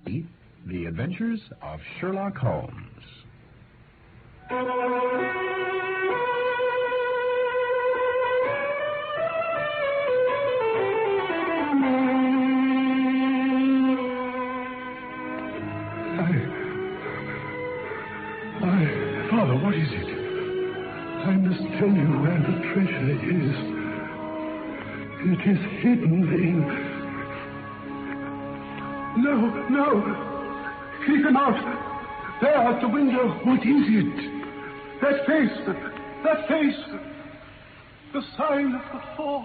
The Adventures of Sherlock Holmes. Father, what is it? I must tell you where the treasure is. It is hidden in... No! Keep him out! There at the window. What is it? That face! The sign of the four.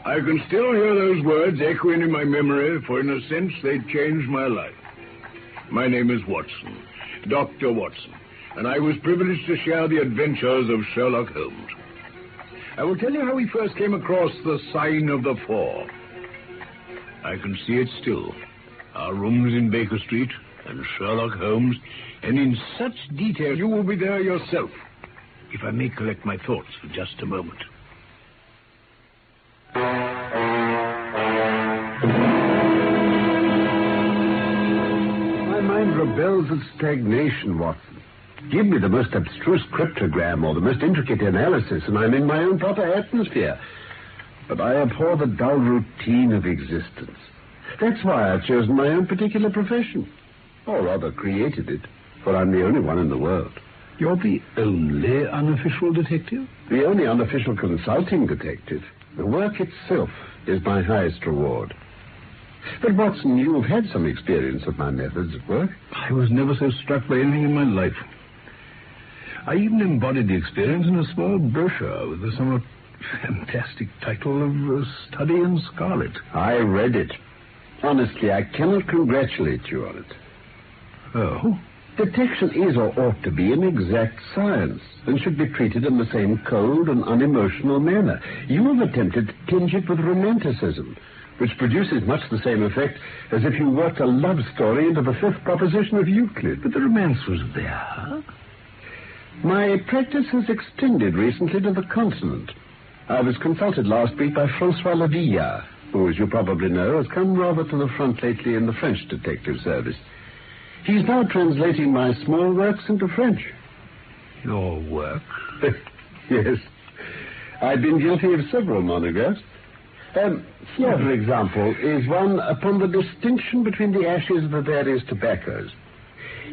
I can still hear those words echoing in my memory, for in a sense they changed my life. My name is Watson, Dr. Watson, and I was privileged to share the adventures of Sherlock Holmes. I will tell you how we first came across the sign of the four. I can see it still. Our rooms in Baker Street and Sherlock Holmes, and in such detail you will be there yourself, if I may collect my thoughts for just a moment. My mind rebels at stagnation, Watson. Give me the most abstruse cryptogram or the most intricate analysis, and I'm in my own proper atmosphere. But I abhor the dull routine of existence. That's why I've chosen my own particular profession. Or rather, created it, for I'm the only one in the world. You're the only unofficial detective? The only unofficial consulting detective. The work itself is my highest reward. But, Watson, you've had some experience of my methods at work. I was never so struck by anything in my life. I even embodied the experience in a small brochure with the somewhat fantastic title of Study in Scarlet. I read it. Honestly, I cannot congratulate you on it. Oh? Detection is or ought to be an exact science and should be treated in the same cold and unemotional manner. You have attempted to tinge it with romanticism, which produces much the same effect as if you worked a love story into the fifth proposition of Euclid. But the romance was there. My practice has extended recently to the continent. I was consulted last week by Francois Lavilla, who, as you probably know, has come rather to the front lately in the French detective service. He's now translating my small works into French. Your work? Yes. I've been guilty of several monographs. Here, for example, is one upon the distinction between the ashes of the various tobaccos.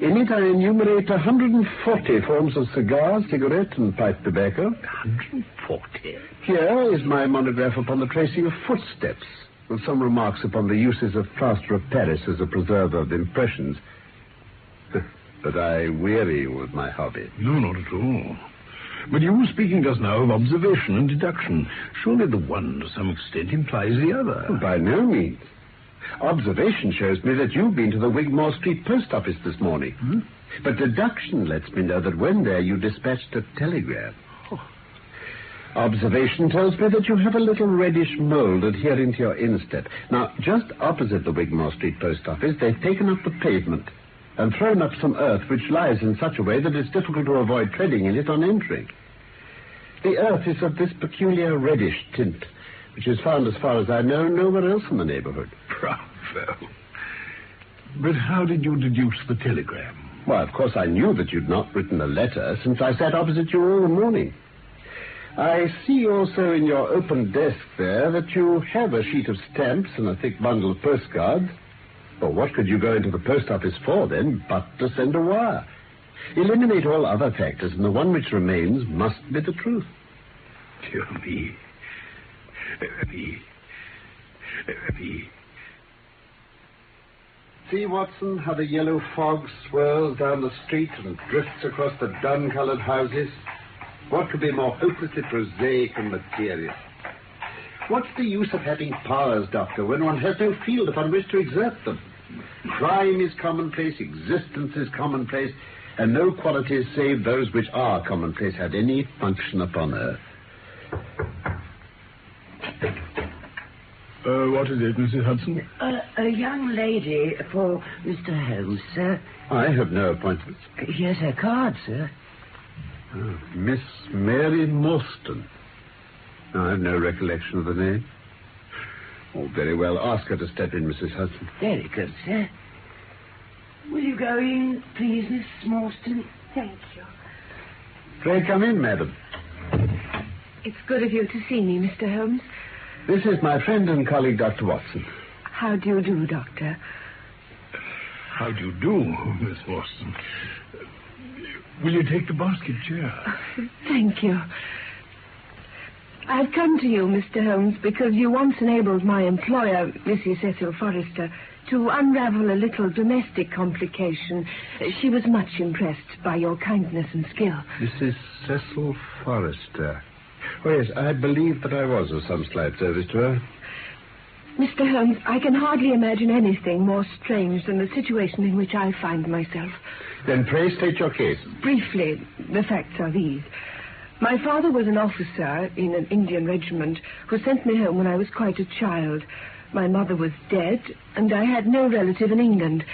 In it I enumerate 140 forms of cigar, cigarette, and pipe tobacco. 140? Here is my monograph upon the tracing of footsteps, with some remarks upon the uses of plaster of Paris as a preserver of impressions. But I weary you with my hobby. No, not at all. But you were speaking just now of observation and deduction. Surely the one, to some extent, implies the other. By no means. Observation shows me that you've been to the Wigmore Street post office this morning. Hmm? But deduction lets me know that when there you dispatched a telegram. Oh. Observation tells me that you have a little reddish mold adhering to your instep. Now, just opposite the Wigmore Street post office, they've taken up the pavement and thrown up some earth which lies in such a way that it's difficult to avoid treading in it on entering. The earth is of this peculiar reddish tint, which is found, as far as I know, nowhere else in the neighborhood. Bravo. But how did you deduce the telegram? Well, of course, I knew that you'd not written a letter, since I sat opposite you all the morning. I see also in your open desk there that you have a sheet of stamps and a thick bundle of postcards. Well, what could you go into the post office for, then, but to send a wire? Eliminate all other factors, and the one which remains must be the truth. Dear me. See, Watson, how the yellow fog swirls down the street and drifts across the dun-colored houses? What could be more hopelessly prosaic and material? What's the use of having powers, Doctor, when one has no field upon which to exert them? Crime is commonplace, existence is commonplace, and no qualities save those which are commonplace have any function upon earth. What is it, Mrs. Hudson? A young lady for Mr. Holmes, sir. I have no appointments. Here's her card, sir. Oh, Miss Mary Morstan. I have no recollection of the name. Oh, very well. Ask her to step in, Mrs. Hudson. Very good, sir. Will you go in, please, Miss Morstan? Thank you. Pray come in, madam. It's good of you to see me, Mr. Holmes. This is my friend and colleague, Dr. Watson. How do you do, Doctor? How do you do, Miss Morstan? Will you take the basket chair? Thank you. I've come to you, Mr. Holmes, because you once enabled my employer, Mrs. Cecil Forrester, to unravel a little domestic complication. She was much impressed by your kindness and skill. Mrs. Cecil Forrester. Oh, yes, I believe that I was of some slight service to her. Mr. Holmes, I can hardly imagine anything more strange than the situation in which I find myself. Then pray state your case. Briefly, the facts are these. My father was an officer in an Indian regiment who sent me home when I was quite a child. My mother was dead, and I had no relative in England.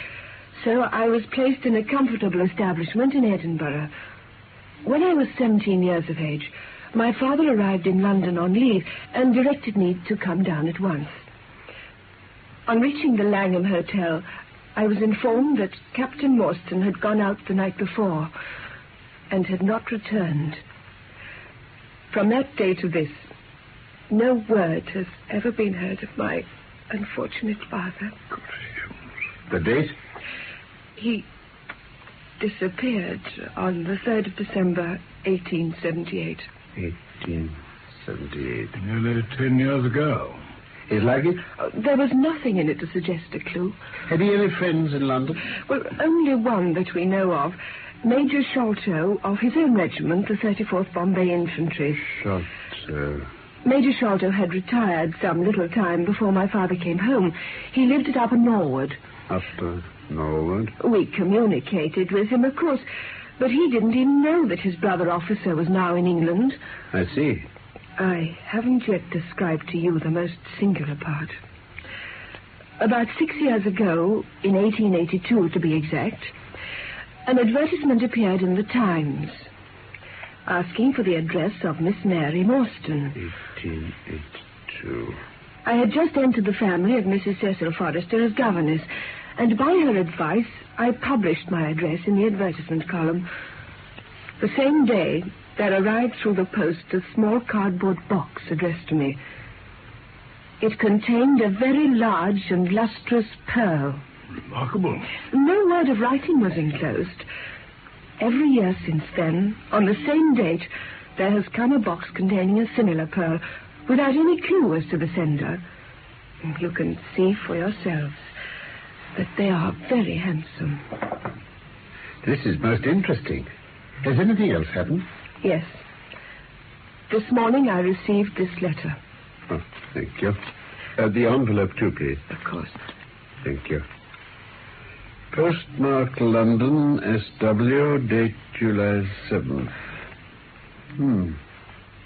So I was placed in a comfortable establishment in Edinburgh. When I was 17 years of age, my father arrived in London on leave and directed me to come down at once. On reaching the Langham Hotel, I was informed that Captain Morstan had gone out the night before and had not returned. From that day to this, no word has ever been heard of my unfortunate father. The date? He disappeared on the 3rd of December, 1878. 1878. Nearly 10 years ago. His luggage? There was nothing in it to suggest a clue. Had he any friends in London? Well, only one that we know of. Major Sholto of his own regiment, the 34th Bombay Infantry. Sholto. Major Sholto had retired some little time before my father came home. He lived at Upper Norwood. Upper Norwood? We communicated with him, of course, but he didn't even know that his brother officer was now in England. I see. I haven't yet described to you the most singular part. About 6 years ago, in 1882 to be exact, an advertisement appeared in the Times asking for the address of Miss Mary Morstan. 1882. I had just entered the family of Mrs. Cecil Forrester as governess, and by her advice, I published my address in the advertisement column. The same day, there arrived through the post a small cardboard box addressed to me. It contained a very large and lustrous pearl. Remarkable. No word of writing was enclosed. Every year since then, on the same date, there has come a box containing a similar pearl, without any clue as to the sender. You can see for yourselves that they are very handsome. This is most interesting. Has anything else happened? Yes. This morning I received this letter. Oh, thank you. The envelope too, please. Of course. Thank you. Postmark London, SW, date July 7th.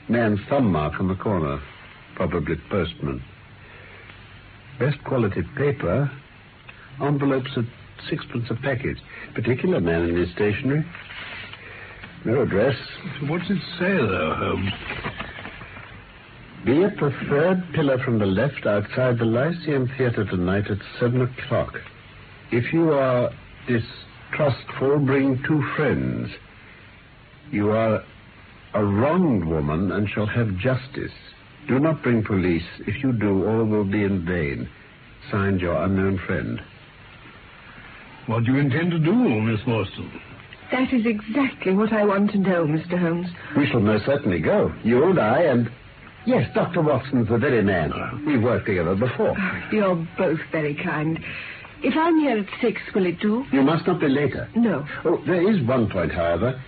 Man's thumb mark on the corner. Probably postman. Best quality paper. Envelopes at 6p a package. Particular man in his stationery. No address. What's it say, though, Holmes? Be at the third pillar from the left outside the Lyceum Theatre tonight at 7 o'clock. If you are distrustful, bring 2 friends. You are a wronged woman and shall have justice. Do not bring police. If you do, all will be in vain. Signed, your unknown friend. What do you intend to do, Miss Morstan? That is exactly what I want to know, Mr. Holmes. We shall most certainly go. You and I and... Yes, Dr. Watson's the very man. We've worked together before. You're both very kind. If I'm here at 6, will it do? You must not be later. No. Oh, there is one point, however.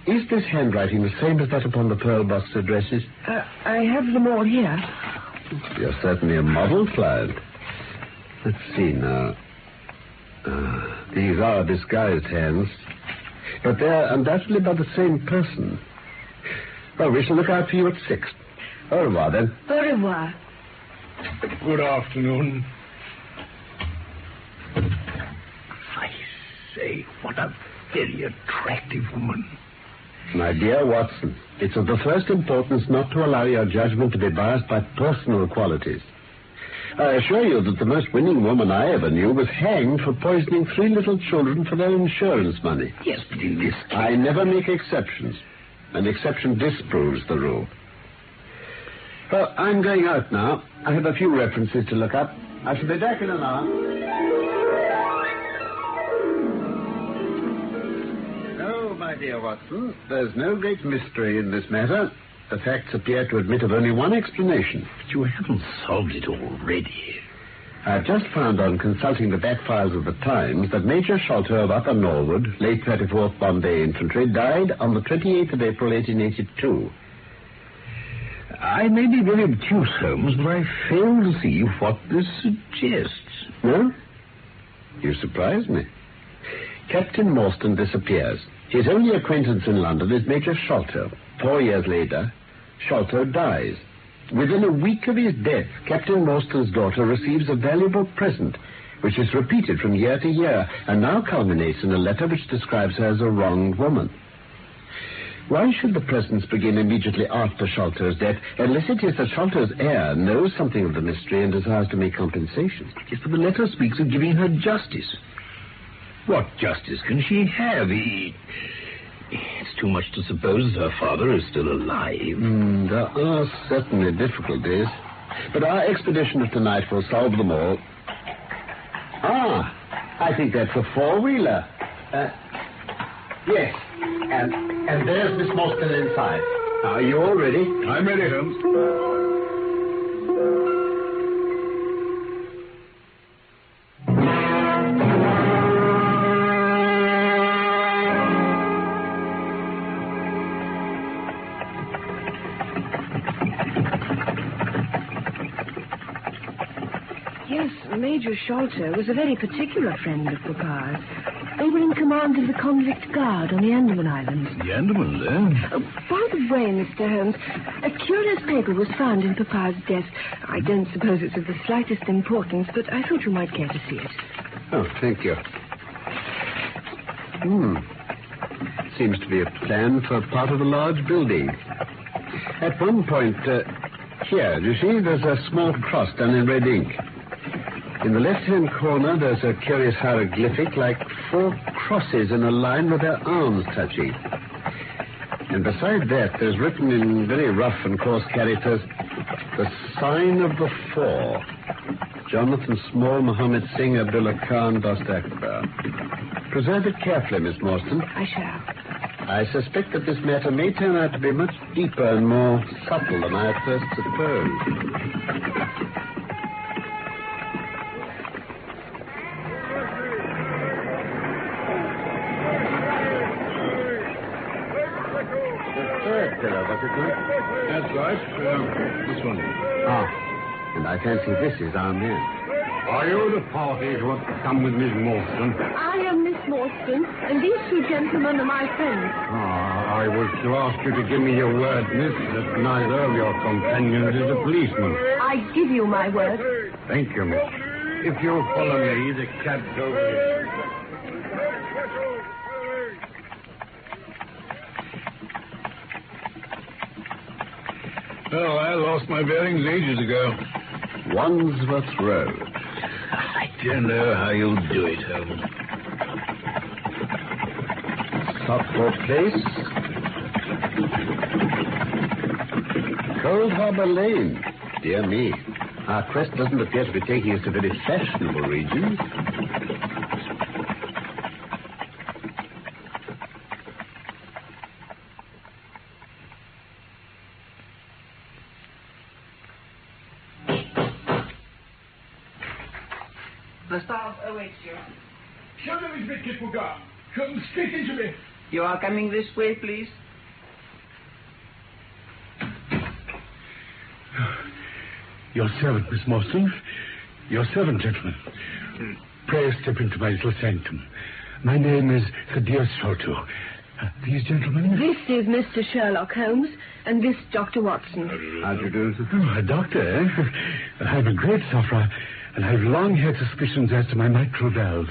Is this handwriting the same as that upon the pearl box addresses? I have them all here. You're certainly a model client. Let's see now. These are disguised hands. But they're undoubtedly by the same person. Well, we shall look out for you at 6. Au revoir, then. Au revoir. Good afternoon. I say, what a very attractive woman. My dear Watson, it's of the first importance not to allow your judgment to be biased by personal qualities. I assure you that the most winning woman I ever knew was hanged for poisoning 3 little children for their insurance money. Yes, but in this case... I never make exceptions. An exception disproves the rule. Well, I'm going out now. I have a few references to look up. I shall be back in an hour. Oh, my dear Watson, there's no great mystery in this matter. The facts appear to admit of only one explanation. But you haven't solved it already. I've just found on consulting the back files of the Times that Major Sholto of Upper Norwood, late 34th Bombay Infantry, died on the 28th of April, 1882. I may be very obtuse, Holmes, but I fail to see what this suggests. No? You surprise me. Captain Morstan disappears. His only acquaintance in London is Major Sholto. 4 years later, Sholto dies. Within a week of his death, Captain Morstan's daughter receives a valuable present, which is repeated from year to year, and now culminates in a letter which describes her as a wronged woman. Why should the presents begin immediately after Sholto's death, unless it is that Sholto's heir knows something of the mystery and desires to make compensation? Yes, but the letter speaks of giving her justice. What justice can she have? It's too much to suppose that her father is still alive. There are certainly difficulties. But our expedition of tonight will solve them all. I think that's a four-wheeler. Yes. And there's Miss Morstan inside. Are you all ready? I'm ready, Holmes. Yes, Major Sholto was a very particular friend of Papa's. They were in command of the convict guard on the Andaman Islands. The Andamans, eh? By the way, Mr. Holmes, a curious paper was found in Papa's desk. I don't suppose it's of the slightest importance, but I thought you might care to see it. Oh, thank you. Seems to be a plan for part of a large building. At one point, here, you see, there's a small cross done in red ink. In the left-hand corner, there's a curious hieroglyphic like 4 crosses in a line with their arms touching. And beside that, there's written in very rough and coarse characters, the sign of the 4. Jonathan Small, Mohammed Singh, Abdullah Khan, Dost Akbar. Preserve it carefully, Miss Morstan. I shall. I suspect that this matter may turn out to be much deeper and more subtle than I at first supposed. That's right. This one. And I fancy this is our man. Are you the party who have come with Miss Morstan? I am Miss Morstan, and these 2 gentlemen are my friends. I was to ask you to give me your word, miss, that neither of your companions is a policeman. I give you my word. Thank you, miss. If you'll follow me, the cab's over here. Oh, I lost my bearings ages ago. Wandsworth Road. I don't know how you'll do it, Holmes. Stockport Place. Cold Harbour Lane. Dear me. Our quest doesn't appear to be taking us to very fashionable regions. The staff awaits you. Show them his bit, Kitmuga. Show them straight into me. You are coming this way, please. Your servant, Miss Morstan. Your servant, gentlemen. Pray step into my little sanctum. My name is Kadir Sholto. These gentlemen? This is Mr. Sherlock Holmes, and this Dr. Watson. How do you do? Oh, a doctor, eh? I'm a great sufferer, and I've long had suspicions as to my mitral valve.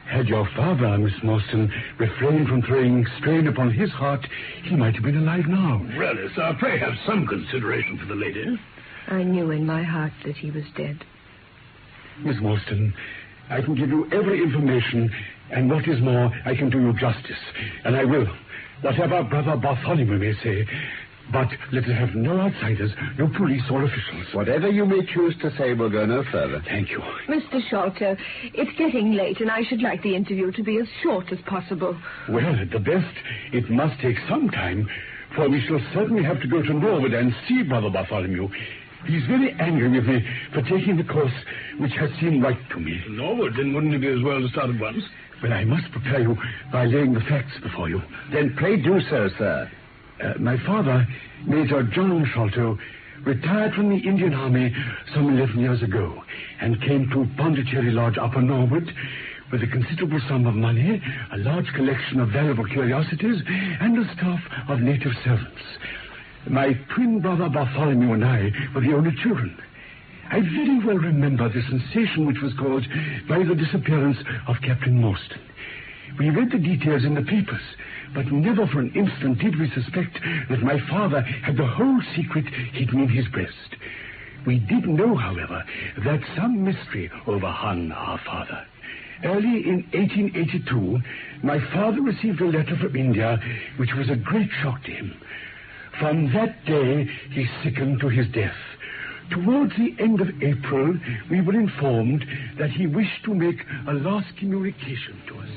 Had your father, Miss Morstan, refrained from throwing strain upon his heart, he might have been alive now. Really, sir, pray have some consideration for the lady. I knew in my heart that he was dead. Miss Moulston, I can give you every information, and what is more, I can do you justice, and I will, whatever Brother Bartholomew may say. But let us have no outsiders, no police or officials. Whatever you may choose to say will go no further. Thank you. Mr. Sholto, it's getting late, and I should like the interview to be as short as possible. Well, at the best, it must take some time, for we shall certainly have to go to Norwood and see Brother Bartholomew. He's very angry with me for taking the course which has seemed right to me. Norwood, then wouldn't it be as well to start at once? But I must prepare you by laying the facts before you. Then pray do so, sir. My father, Major John Sholto, retired from the Indian Army some 11 years ago and came to Pondicherry Lodge, Upper Norwood, with a considerable sum of money, a large collection of valuable curiosities, and a staff of native servants. My twin brother Bartholomew and I were the only children. I very well remember the sensation which was caused by the disappearance of Captain Morstan. We read the details in the papers, but never for an instant did we suspect that my father had the whole secret hidden in his breast. We did know, however, that some mystery overhung our father. Early in 1882, my father received a letter from India, which was a great shock to him. From that day, he sickened to his death. Towards the end of April, we were informed that he wished to make a last communication to us.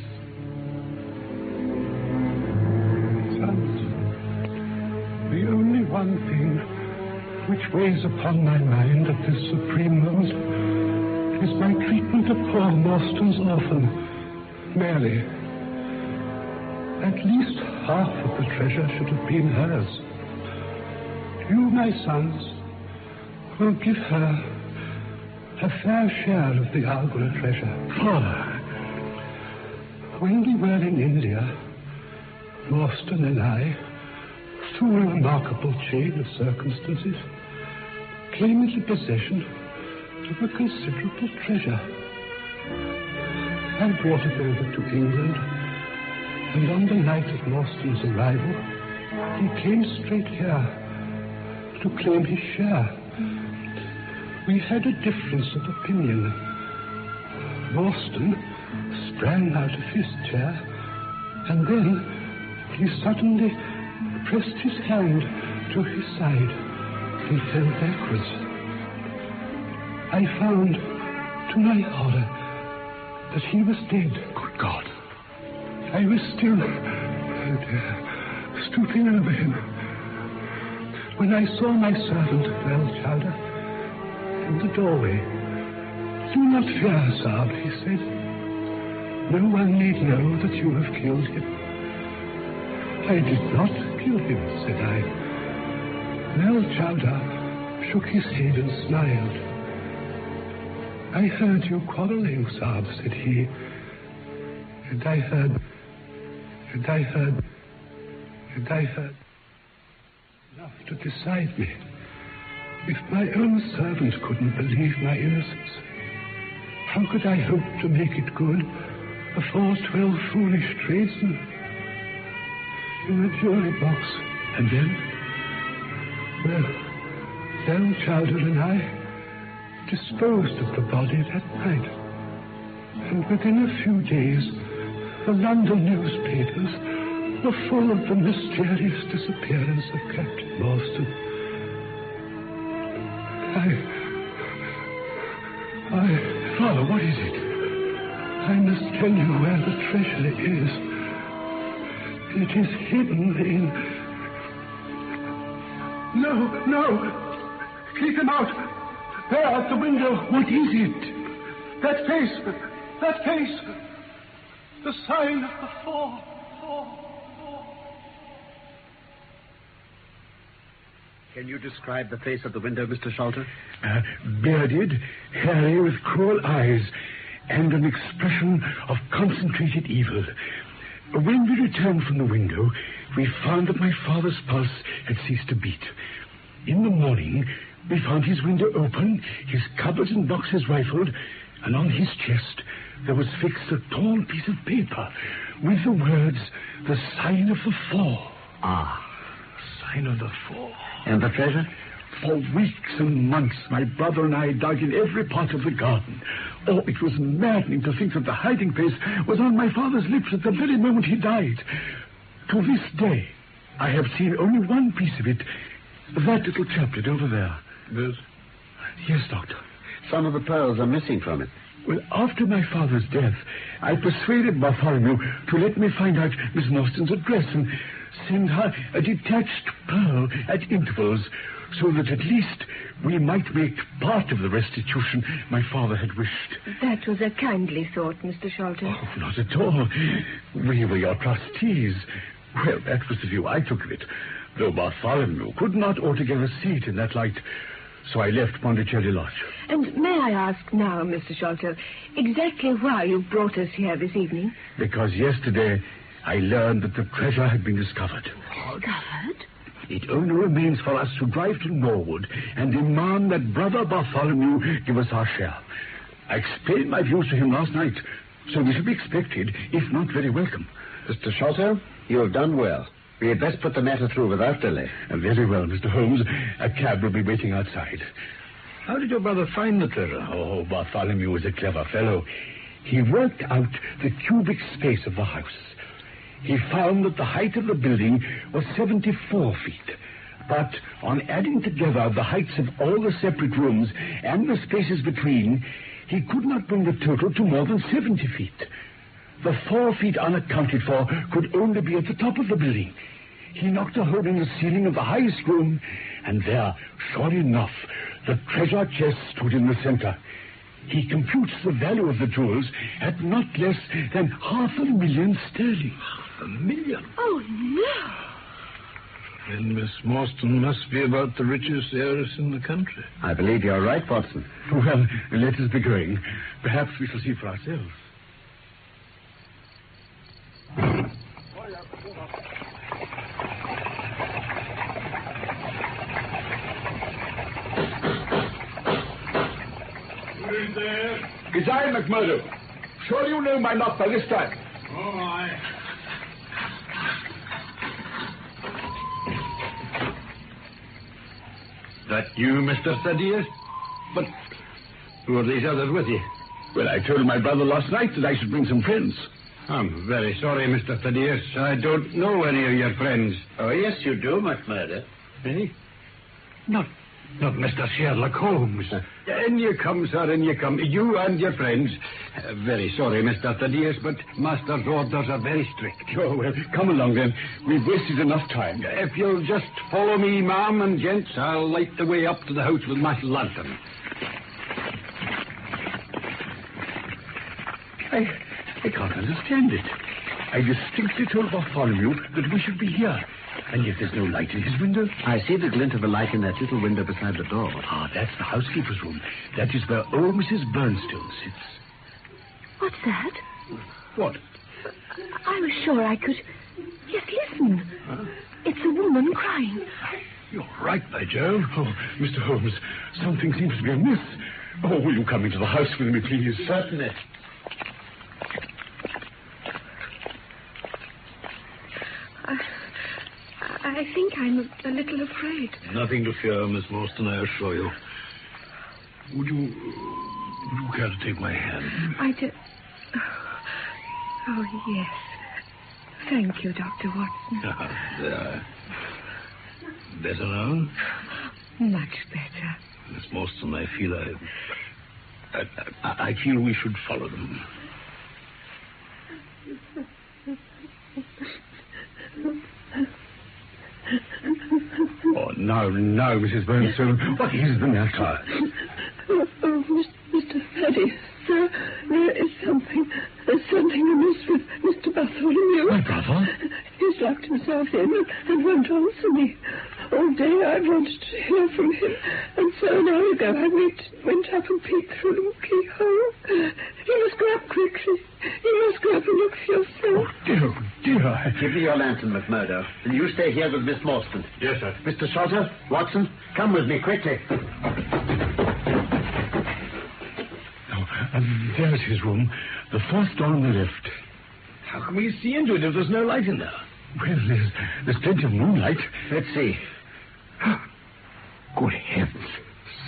The only one thing which weighs upon my mind at this supreme moment is my treatment of poor Morstan's orphan, Mary. At least half of the treasure should have been hers. You, my sons, will give her a fair share of the Algra treasure. Father. When we were in India, Morstan and I, through a remarkable chain of circumstances, came into possession of a considerable treasure. I brought it over to England, and on the night of Morstan's arrival, he came straight here to claim his share. We had a difference of opinion. Morstan sprang out of his chair, and then he suddenly pressed his hand to his side and fell backwards. I found, to my horror, that he was dead. Good God. I was still stooping over him when I saw my servant, Belchowder, in the doorway. "Do not fear, Saab," he said. "No one need know that you have killed him." "I did not kill him," said I. Belchowder shook his head and smiled. "I heard you quarreling, Saab," said he. And I heard enough to decide me. If my own servant couldn't believe my innocence, how could I hope to make it good before 12 foolish tradesmen? In the jury box. And then? Well, Belchowder and I disposed of the body that night. And within a few days, the London newspapers were full of the mysterious disappearance of Captain Morstan. Father, what is it? I must tell you where the treasure is. It is hidden in... No! Keep him out! There at the window. What is it? That face! The sign of the four. Can you describe the face of the window, Mr. Sholto? Bearded, hairy, with cruel eyes, and an expression of concentrated evil. When we returned from the window, we found that my father's pulse had ceased to beat. In the morning, we found his window open, his cupboards and boxes rifled, and on his chest there was fixed a torn piece of paper with the words, "The sign of the four." Ah. Sign of the four. And the treasure? For weeks and months, my brother and I dug in every part of the garden. Oh, it was maddening to think that the hiding place was on my father's lips at the very moment he died. To this day, I have seen only one piece of it. That little chaplet over there. Yes? Yes, Doctor. Some of the pearls are missing from it. Well, after my father's death, I persuaded Bartholomew to let me find out Miss Morstan's address and send her a detached pearl at intervals, so that at least we might make part of the restitution my father had wished. That was a kindly thought, Mr. Sholto. Oh, not at all. We were your trustees. Well, that was the view I took of it, though Bartholomew could not altogether see it in that light. So I left Pondicherry Lodge. And may I ask now, Mr. Sholto, exactly why you brought us here this evening? Because yesterday I learned that the treasure had been discovered. Discovered? It only remains for us to drive to Norwood and demand that Brother Bartholomew give us our share. I explained my views to him last night, so we should be expected, if not very welcome. Mr. Sholto, you have done well. We had best put the matter through without delay. Very well, Mr. Holmes. A cab will be waiting outside. How did your brother find the treasure? Oh, Bartholomew was a clever fellow. He worked out the cubic space of the house. He found that the height of the building was 74 feet. But on adding together the heights of all the separate rooms and the spaces between, he could not bring the total to more than 70 feet. The 4 feet unaccounted for could only be at the top of the building. He knocked a hole in the ceiling of the highest room, and there, sure enough, the treasure chest stood in the center. He computes the value of the jewels at not less than £500,000 sterling. £500,000? Oh, no. Then Miss Morstan must be about the richest heiress in the country. I believe you're right, Watson. Well, let us be going. Perhaps we shall see for ourselves. Who is there? It's I, McMurdo. Sure you know my knock by this time. Oh, aye. That you, Mr. Thaddeus? But who are these others with you? Well, I told my brother last night that I should bring some friends. I'm very sorry, Mr. Thaddeus. I don't know any of your friends. Oh, yes, you do, McMurdo. Eh? Not Mr. Sherlock Holmes. In you come, sir, in you come. You and your friends. Very sorry, Mr. Thaddeus, but Master's orders are very strict. Oh, well, come along then. We've wasted enough time. If you'll just follow me, ma'am and gents, I'll light the way up to the house with my lantern. I can't understand it. I distinctly told Bartholomew that we should be here. And yet there's no light in his window. I see the glint of a light in that little window beside the door. Ah, that's the housekeeper's room. That is where old Mrs. Burnstone sits. What's that? What? I was sure I could... Yes, listen. Huh? It's a woman crying. You're right, by Jove. Oh, Mr. Holmes, something seems to be amiss. Oh, will you come into the house with me, please? Certainly. I think I'm a little afraid. Nothing to fear, Miss Morstan, I assure you. Would you care to take my hand? I do... Oh, yes. Thank you, Dr. Watson. There. Better now? Much better. Miss Morstan, I feel I feel we should follow them. Oh, now, Mrs. Burnstone, what is the matter? Oh, Mr. Thaddeus, sir, there is something amiss with Mr. Bartholomew. My brother? He's locked himself in and won't answer me. All day I've wanted to hear from him, and so an hour ago I went up and peeked through the keyhole. You must go up quickly. You must go up and look for yourself. Oh, dear. Give me your lantern, McMurdo, and you stay here with Miss Morstan. Yes, sir. Mr. Sholto, Watson, come with me quickly. And there's his room, the first door on the left. How can we see into it if there's no light in there? Well, there's plenty of moonlight. Let's see. Good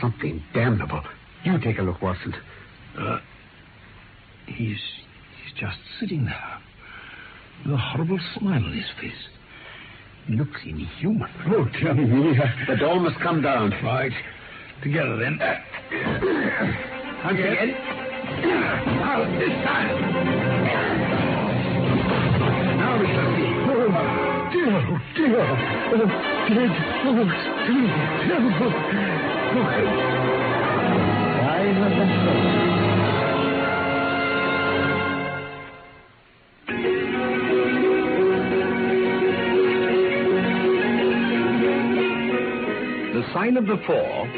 something damnable. You take a look, Watson. He's just sitting there with a horrible smile on his face. He looks inhuman. Oh, dear me. The door must come down. Right. Together, then. Again. Now, this time. Now we shall see. Oh, dear, oh, dear. Oh, dead. Oh, terrible, terrible. The Sign of the Four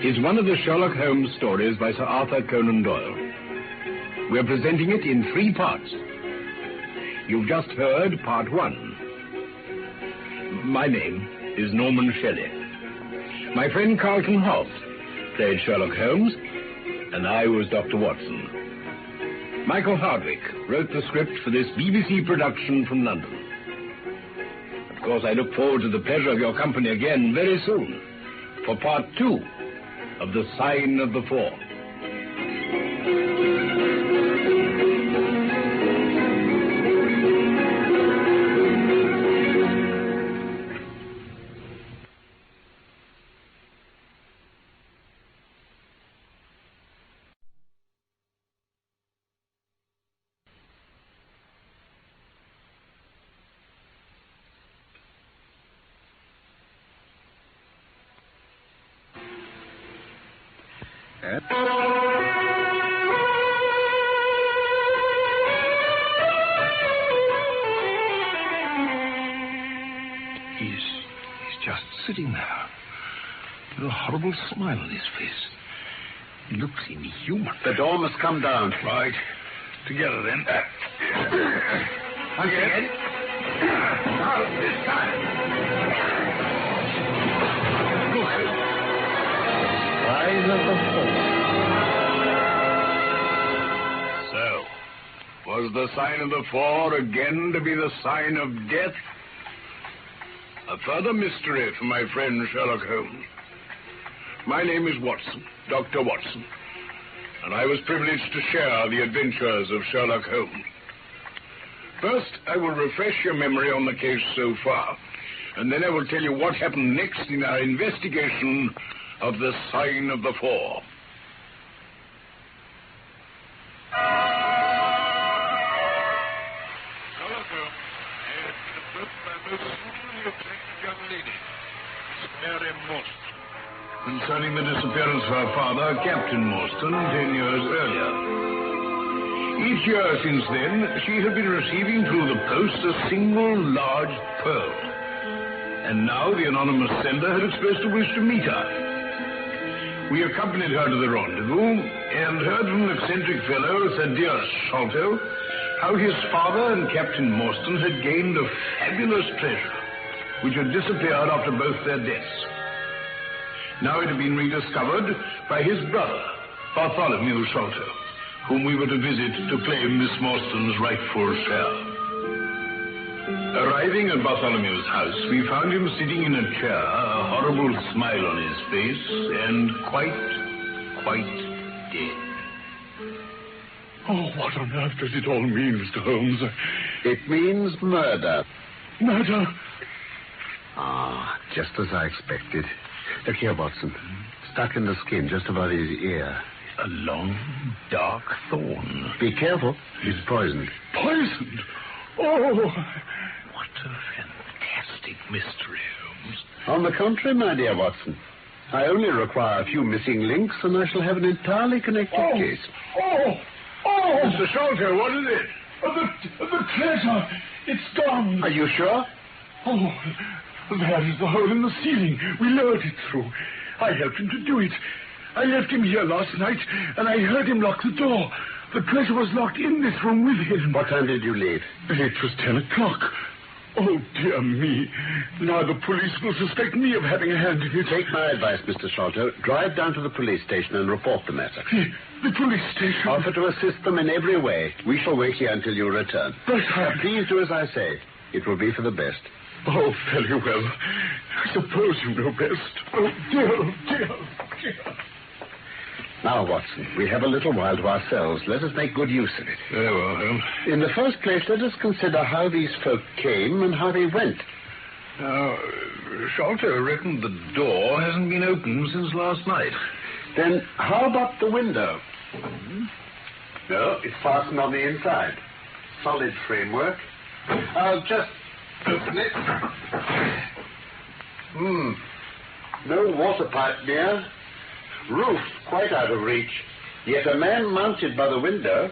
is one of the Sherlock Holmes stories by Sir Arthur Conan Doyle. We're presenting it in 3 parts. You've just heard part 1. My name is Norman Shelley. My friend Carlton Hobbs played Sherlock Holmes, and I was Dr. Watson. Michael Hardwick wrote the script for this BBC production from London. Of course, I look forward to the pleasure of your company again very soon for part 2 of The Sign of the Four. He's just sitting there with a horrible smile on his face. He looks inhuman. The door must come down. Right. Together, then. Again. Now, this time. So, was the Sign of the Four again to be the sign of death? A further mystery for my friend Sherlock Holmes. My name is Watson, Dr. Watson, and I was privileged to share the adventures of Sherlock Holmes. First, I will refresh your memory on the case so far, and then I will tell you what happened next in our investigation of the Sign of the Four. Sherlock Holmes is approached by most suitably attractive young lady, Miss Mary Morstan, concerning the disappearance of her father, Captain Morstan, 10 years earlier. Each year since then, she had been receiving through the post a single large pearl. And now the anonymous sender had expressed a wish to meet her. We accompanied her to the rendezvous and heard from an eccentric fellow, Sir Sholto, how his father and Captain Morstan had gained a fabulous treasure, which had disappeared after both their deaths. Now it had been rediscovered by his brother, Bartholomew Sholto, whom we were to visit to claim Miss Morstan's rightful share. Arriving at Bartholomew's house, we found him sitting in a chair, a horrible smile on his face, and quite dead. Oh, what on earth does it all mean, Mr. Holmes? It means murder. Murder? Ah, just as I expected. Look here, Watson. Stuck in the skin just above his ear. A long, dark thorn. Be careful. He's poisoned. Poisoned? Oh! What a fantastic mystery, Holmes. On the contrary, my dear Watson, I only require a few missing links and I shall have an entirely connected case. Oh! Mr. Sholto, what is it? The treasure! It's gone! Are you sure? Oh, there is the hole in the ceiling. We lowered it through. I helped him to do it. I left him here last night, and I heard him lock the door. The treasure was locked in this room with him. What time did you leave? It was 10 o'clock. Oh, dear me. Now the police will suspect me of having a hand in it. Take my advice, Mr. Sholto. Drive down to the police station and report the matter. The police station? Offer to assist them in every way. We shall wait here until you return. But please do as I say. It will be for the best. Oh, very well. I suppose you know best. Oh, dear, oh, dear. Now, Watson, we have a little while to ourselves. Let us make good use of it. Very well, Holmes. In the first place, let us consider how these folk came and how they went. Now, Sholto reckoned the door hasn't been opened since last night. Then how about the window? No, it's fastened on the inside. Solid framework. I'll just open it. No water pipe near. Roof quite out of reach. Yet a man mounted by the window.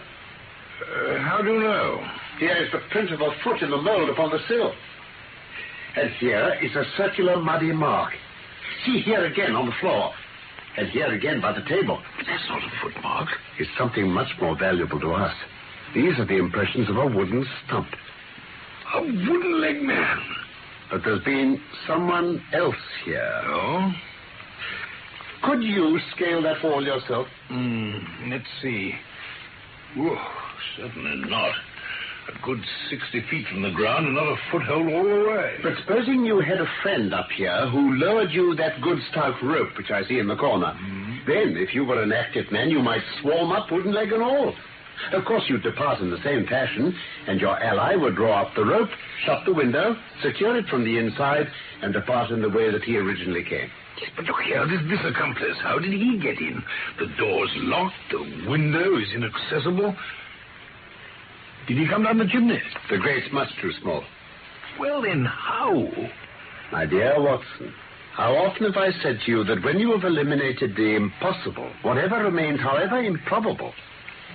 How do you know? Here is the print of a foot in the mold upon the sill. And here is a circular muddy mark. See here again on the floor. And here again by the table. But that's not a footmark. It's something much more valuable to us. These are the impressions of a wooden stump. A wooden-legged man. But there's been someone else here. Oh? Could you scale that wall yourself? Let's see. Whoa, certainly not. A good 60 feet from the ground and not a foothold all the way. But supposing you had a friend up here who lowered you that good stout rope which I see in the corner. Then, if you were an active man, you might swarm up wooden leg and all. Of course, you'd depart in the same fashion, and your ally would draw up the rope, shut the window, secure it from the inside, and depart in the way that he originally came. Yes, but look here, this accomplice, how did he get in? The door's locked, the window is inaccessible. Did he come down the chimney? The grate's much too small. Well, then, how? My dear Watson, how often have I said to you that when you have eliminated the impossible, whatever remains, however improbable,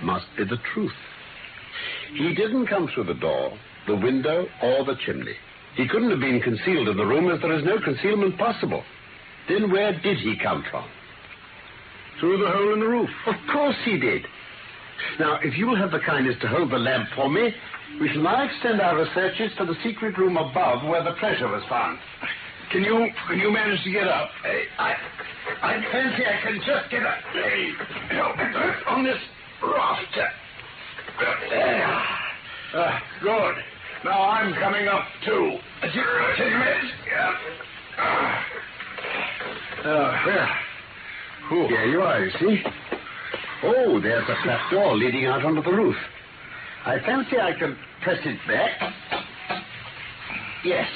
must be the truth. He didn't come through the door, the window, or the chimney. He couldn't have been concealed in the room, as there is no concealment possible. Then where did he come from? Through the hole in the roof. Of course he did. Now, if you will have the kindness to hold the lamp for me, we shall now extend our researches to the secret room above where the treasure was found. Can you manage to get up? I fancy I can just get up. On this rafter. Good. Now I'm coming up too. Take a minute. Yeah. Here you are, you see. Oh, there's a trap door leading out onto the roof. I fancy I can press it back. Yes.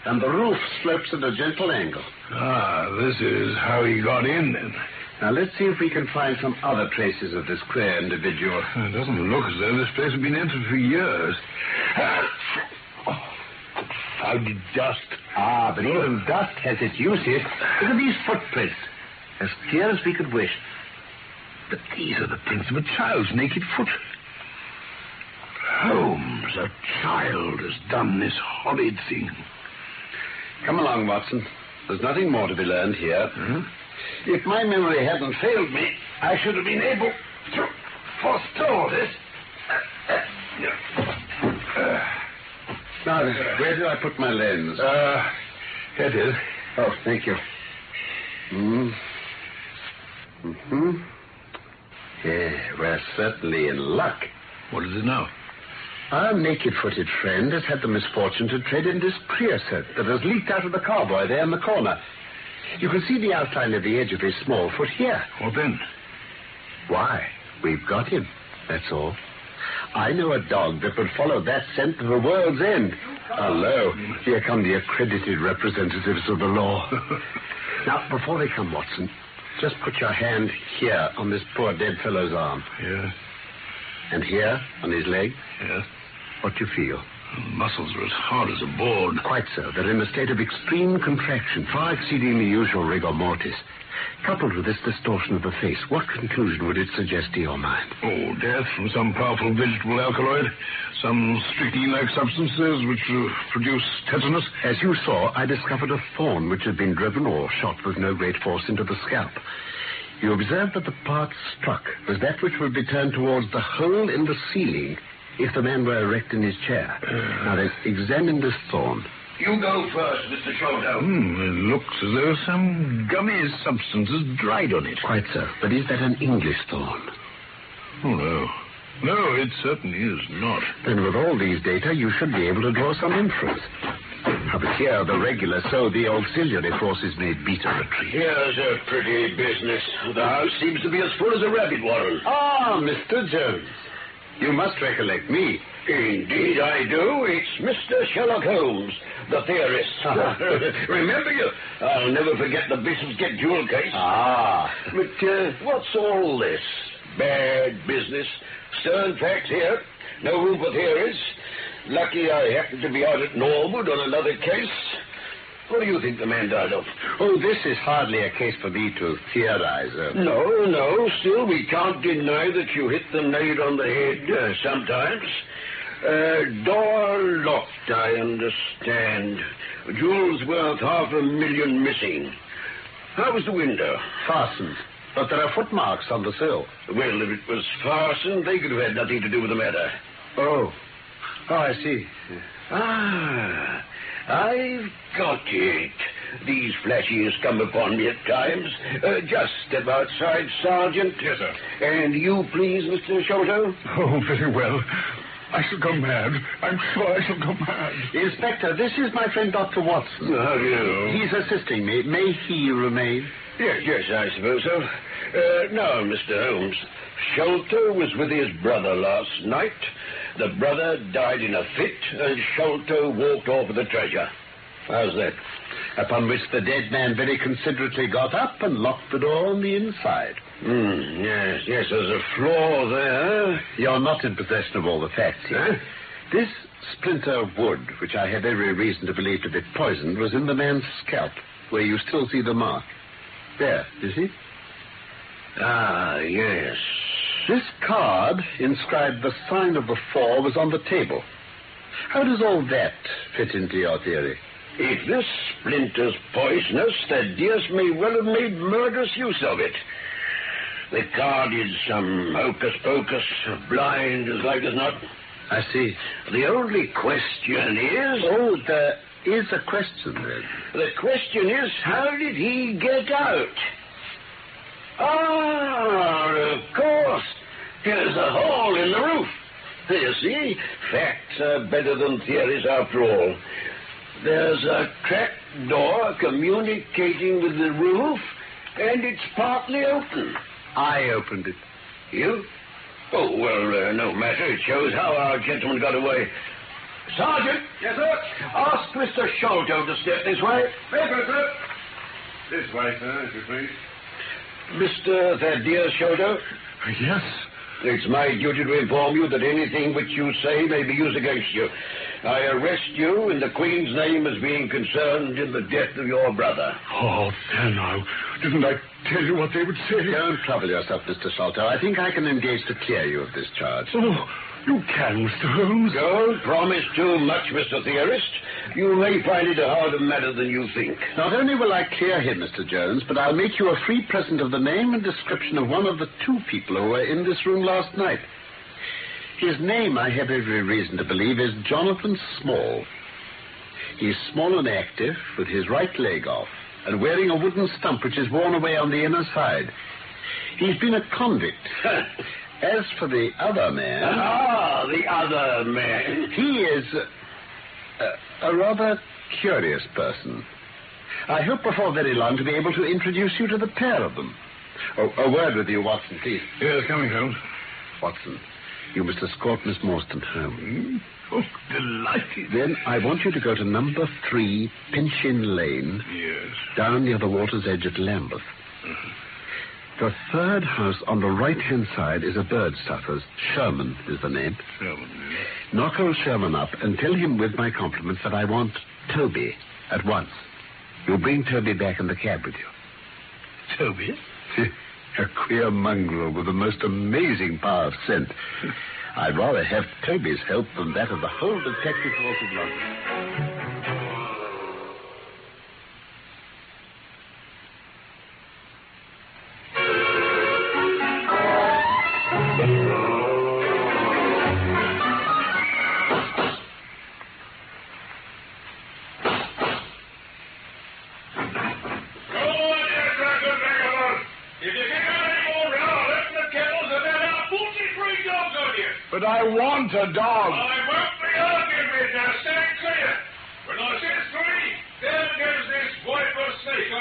And the roof slopes at a gentle angle. This is how he got in, then. Now, let's see if we can find some other traces of this queer individual. It doesn't look as though this place has been entered for years. Founded dust. But even dust has its uses. Look at these footprints. As clear as we could wish. But these are the prints of a child's naked foot. Holmes, a child has done this horrid thing. Come along, Watson. There's nothing more to be learned here. If my memory hadn't failed me, I should have been able to forestall this. Now, where did I put my lens? Here it is. Oh, thank you. Yeah, we're certainly in luck. What is it now? Our naked-footed friend has had the misfortune to tread in this creosote that has leaked out of the carboy there in the corner. You can see the outline of the edge of his small foot here. What then? Why, we've got him, that's all. I know a dog that would follow that scent to the world's end. Hello, here come the accredited representatives of the law. Now, before they come, Watson, just put your hand here on this poor dead fellow's arm. Yes. And here, on his leg? Yes. What do you feel? The muscles are as hard as a board. Quite so. They're in a state of extreme contraction, far exceeding the usual rigor mortis. Coupled with this distortion of the face, what conclusion would it suggest to your mind? Oh, death from some powerful vegetable alkaloid, some strychnine-like substances which produce tetanus. As you saw, I discovered a thorn which had been driven or shot with no great force into the scalp. You observed that the part struck was that which would be turned towards the hole in the ceiling if the man were erect in his chair. Now then, examine this thorn. You go first, Mr. Sholto. It looks as though some gummy substance has dried on it. Quite so. But is that an English thorn? Oh, no. No, it certainly is not. Then with all these data, you should be able to draw some inference. But here, the regular, so the auxiliary forces may beat a retreat. Here's a pretty business. The house seems to be as full as a rabbit warren. Ah, Mr. Jones. You must recollect me. Indeed I do. It's Mr. Sherlock Holmes, the theorist. Remember you? I'll never forget the Bishopsgate jewel case. Ah. But what's all this? Bad business. Stern facts here. No room for theories. Lucky I happened to be out at Norwood on another case. What do you think the man died of? Oh, this is hardly a case for me to theorize. No. Still, we can't deny that you hit the nail on the head sometimes. Door locked, I understand. Jewels worth $500,000 missing. How was the window? Fastened. But there are footmarks on the sill. Well, if it was fastened, they could have had nothing to do with the matter. Oh, I see. Ah, I've got it. These flashes come upon me at times. Just step outside, Sergeant. Yes, sir. And you, please, Mr. Sholto. Oh, very well. I shall go mad. I'm sure I shall go mad. Inspector, this is my friend Dr. Watson. How do you know? He's assisting me. May he remain? Yes, I suppose so. Now, Mr. Holmes, Sholto was with his brother last night. The brother died in a fit, and Sholto walked off with the treasure. How's that? Upon which the dead man very considerately got up and locked the door on the inside. Yes, there's a flaw there. You're not in possession of all the facts here. This splinter of wood, which I have every reason to believe to be poisoned, was in the man's scalp, where you still see the mark. There, you see? Ah, yes. This card, inscribed the sign of the four, was on the table. How does all that fit into your theory? If this splinter's poisonous, Thaddeus may well have made murderous use of it. The card is some hocus-pocus, blind as like as not. I see. The only question is... Oh, there is a question, then. The question is, how did he get out? Ah, of course. Here's a hole in the roof. You see, facts are better than theories after all. There's a trap door communicating with the roof, and it's partly open. I opened it. You? Oh, well, no matter. It shows how our gentleman got away. Sergeant! Yes, sir? Ask Mr. Sholto to step this way. Yes, sir. This way, sir, if you please. Mr. Thaddeus Sholto? Yes? It's my duty to inform you that anything which you say may be used against you. I arrest you in the Queen's name as being concerned in the death of your brother. Oh, there now. Didn't I tell you what they would say? Don't trouble yourself, Mr. Sholto. I think I can engage to clear you of this charge. Oh, you can, Mr. Holmes. Don't promise too much, Mr. Theorist. You may find it a harder matter than you think. Not only will I clear him, Mr. Jones, but I'll make you a free present of the name and description of one of the two people who were in this room last night. His name, I have every reason to believe, is Jonathan Small. He's small and active, with his right leg off, and wearing a wooden stump which is worn away on the inner side. He's been a convict. As for the other man... Ah, the other man. He is a rather curious person. I hope before very long to be able to introduce you to the pair of them. Oh, a word with you, Watson, please. Yes, coming, Holmes. Watson, you must escort Miss Morstan home. Oh, delighted. Then I want you to go to number 3 Pinchin Lane. Yes. Down near the water's edge at Lambeth. The third house on the right-hand side is a bird stuffer's. Sherman is the name. Sherman, yes. Knock old Sherman up and tell him with my compliments that I want Toby at once. You'll bring Toby back in the cab with you. Toby? A queer mongrel with the most amazing power of scent. I'd rather have Toby's help than that of the whole detective force of London. But I want a dog. I won't be arguing with you. Stand clear. When I said 3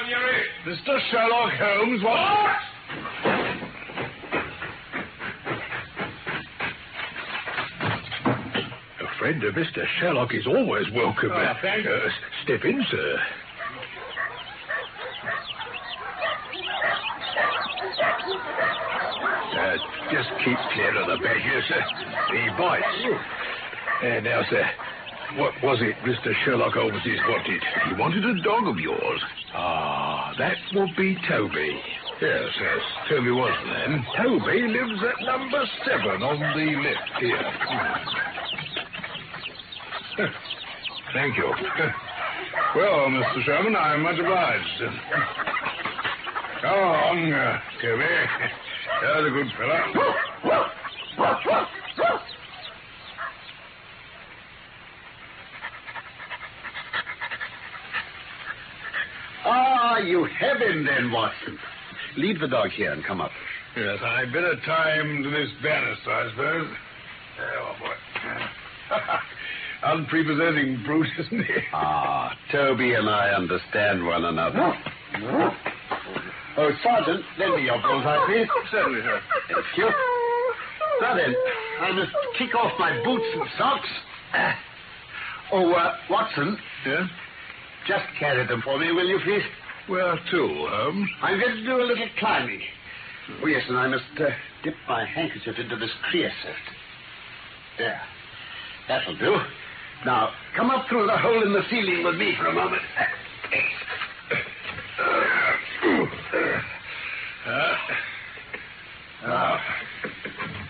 on your head. Mr. Sherlock Holmes, what? A friend of Mr. Sherlock is always welcome. Thank you. Step in, sir. Just keep clear of the badger, sir. He bites. Now, sir, what was it Mr. Sherlock Holmes wanted? He wanted a dog of yours. Ah, that would be Toby. Yes, Toby Watson, then. Toby lives at number 7 on the left here. Thank you. Well, Mr. Sherman, I'm much obliged. Come along, Toby. There's a good fellow. Ah, you have him then, Watson. Leave the dog here and come up. Yes, I'd better tie him to this banister, I suppose. Oh, boy. Unprepossessing brute, isn't he? Ah, Toby and I understand one another. Oh, Sergeant, lend me your bullseye, please. Certainly, sir. Thank you. Now then, I must kick off my boots and socks. Watson. Yeah? Just carry them for me, will you, please? Where to, Holmes? I'm going to do a little climbing. Oh, yes, and I must dip my handkerchief into this creosote. There. That'll do. Now, come up through the hole in the ceiling with me for a moment.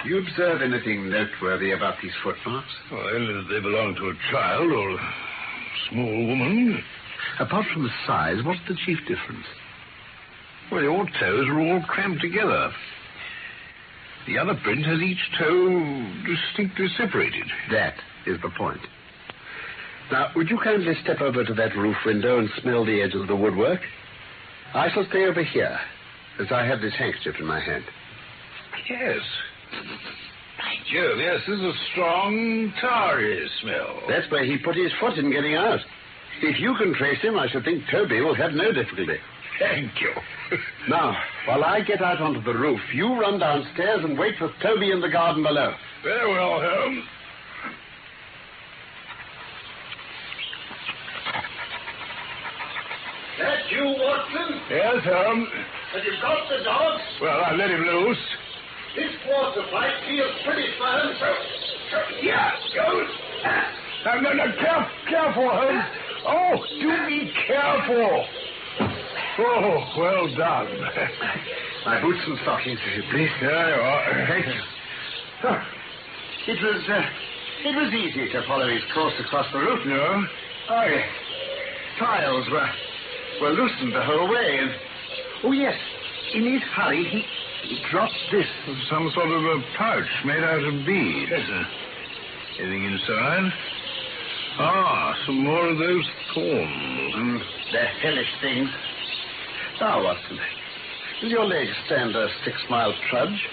Do you observe anything noteworthy about these footmarks? Well, they belong to a child or a small woman. Apart from the size, what's the chief difference? Well, your toes are all cramped together. The other print has each toe distinctly separated. That is the point. Now, would you kindly step over to that roof window and smell the edge of the woodwork? I shall stay over here, as I have this handkerchief in my hand. Yes. By Jove, yes, this is a strong, tarry smell. That's where he put his foot in getting out. If you can trace him, I should think Toby will have no difficulty. Thank you. Now, while I get out onto the roof, you run downstairs and wait for Toby in the garden below. Very well, Holmes. That you, Watson? Yes, Holmes. Have you got the dog? Well, I let him loose. This water pipe feels pretty firm, so here goes. No, careful, Holmes. Oh, do be careful. Oh, well done. My boots and stockings, if you please. There you are. Thank you. It was easy to follow his course across the roof. No? Tiles were loosened the whole way, and... Oh, yes. In his hurry, he dropped this. Some sort of a pouch made out of beads. Anything inside? Ah, some more of those thorns. They're hellish things. Now, Watson, will your legs stand a 6-mile trudge?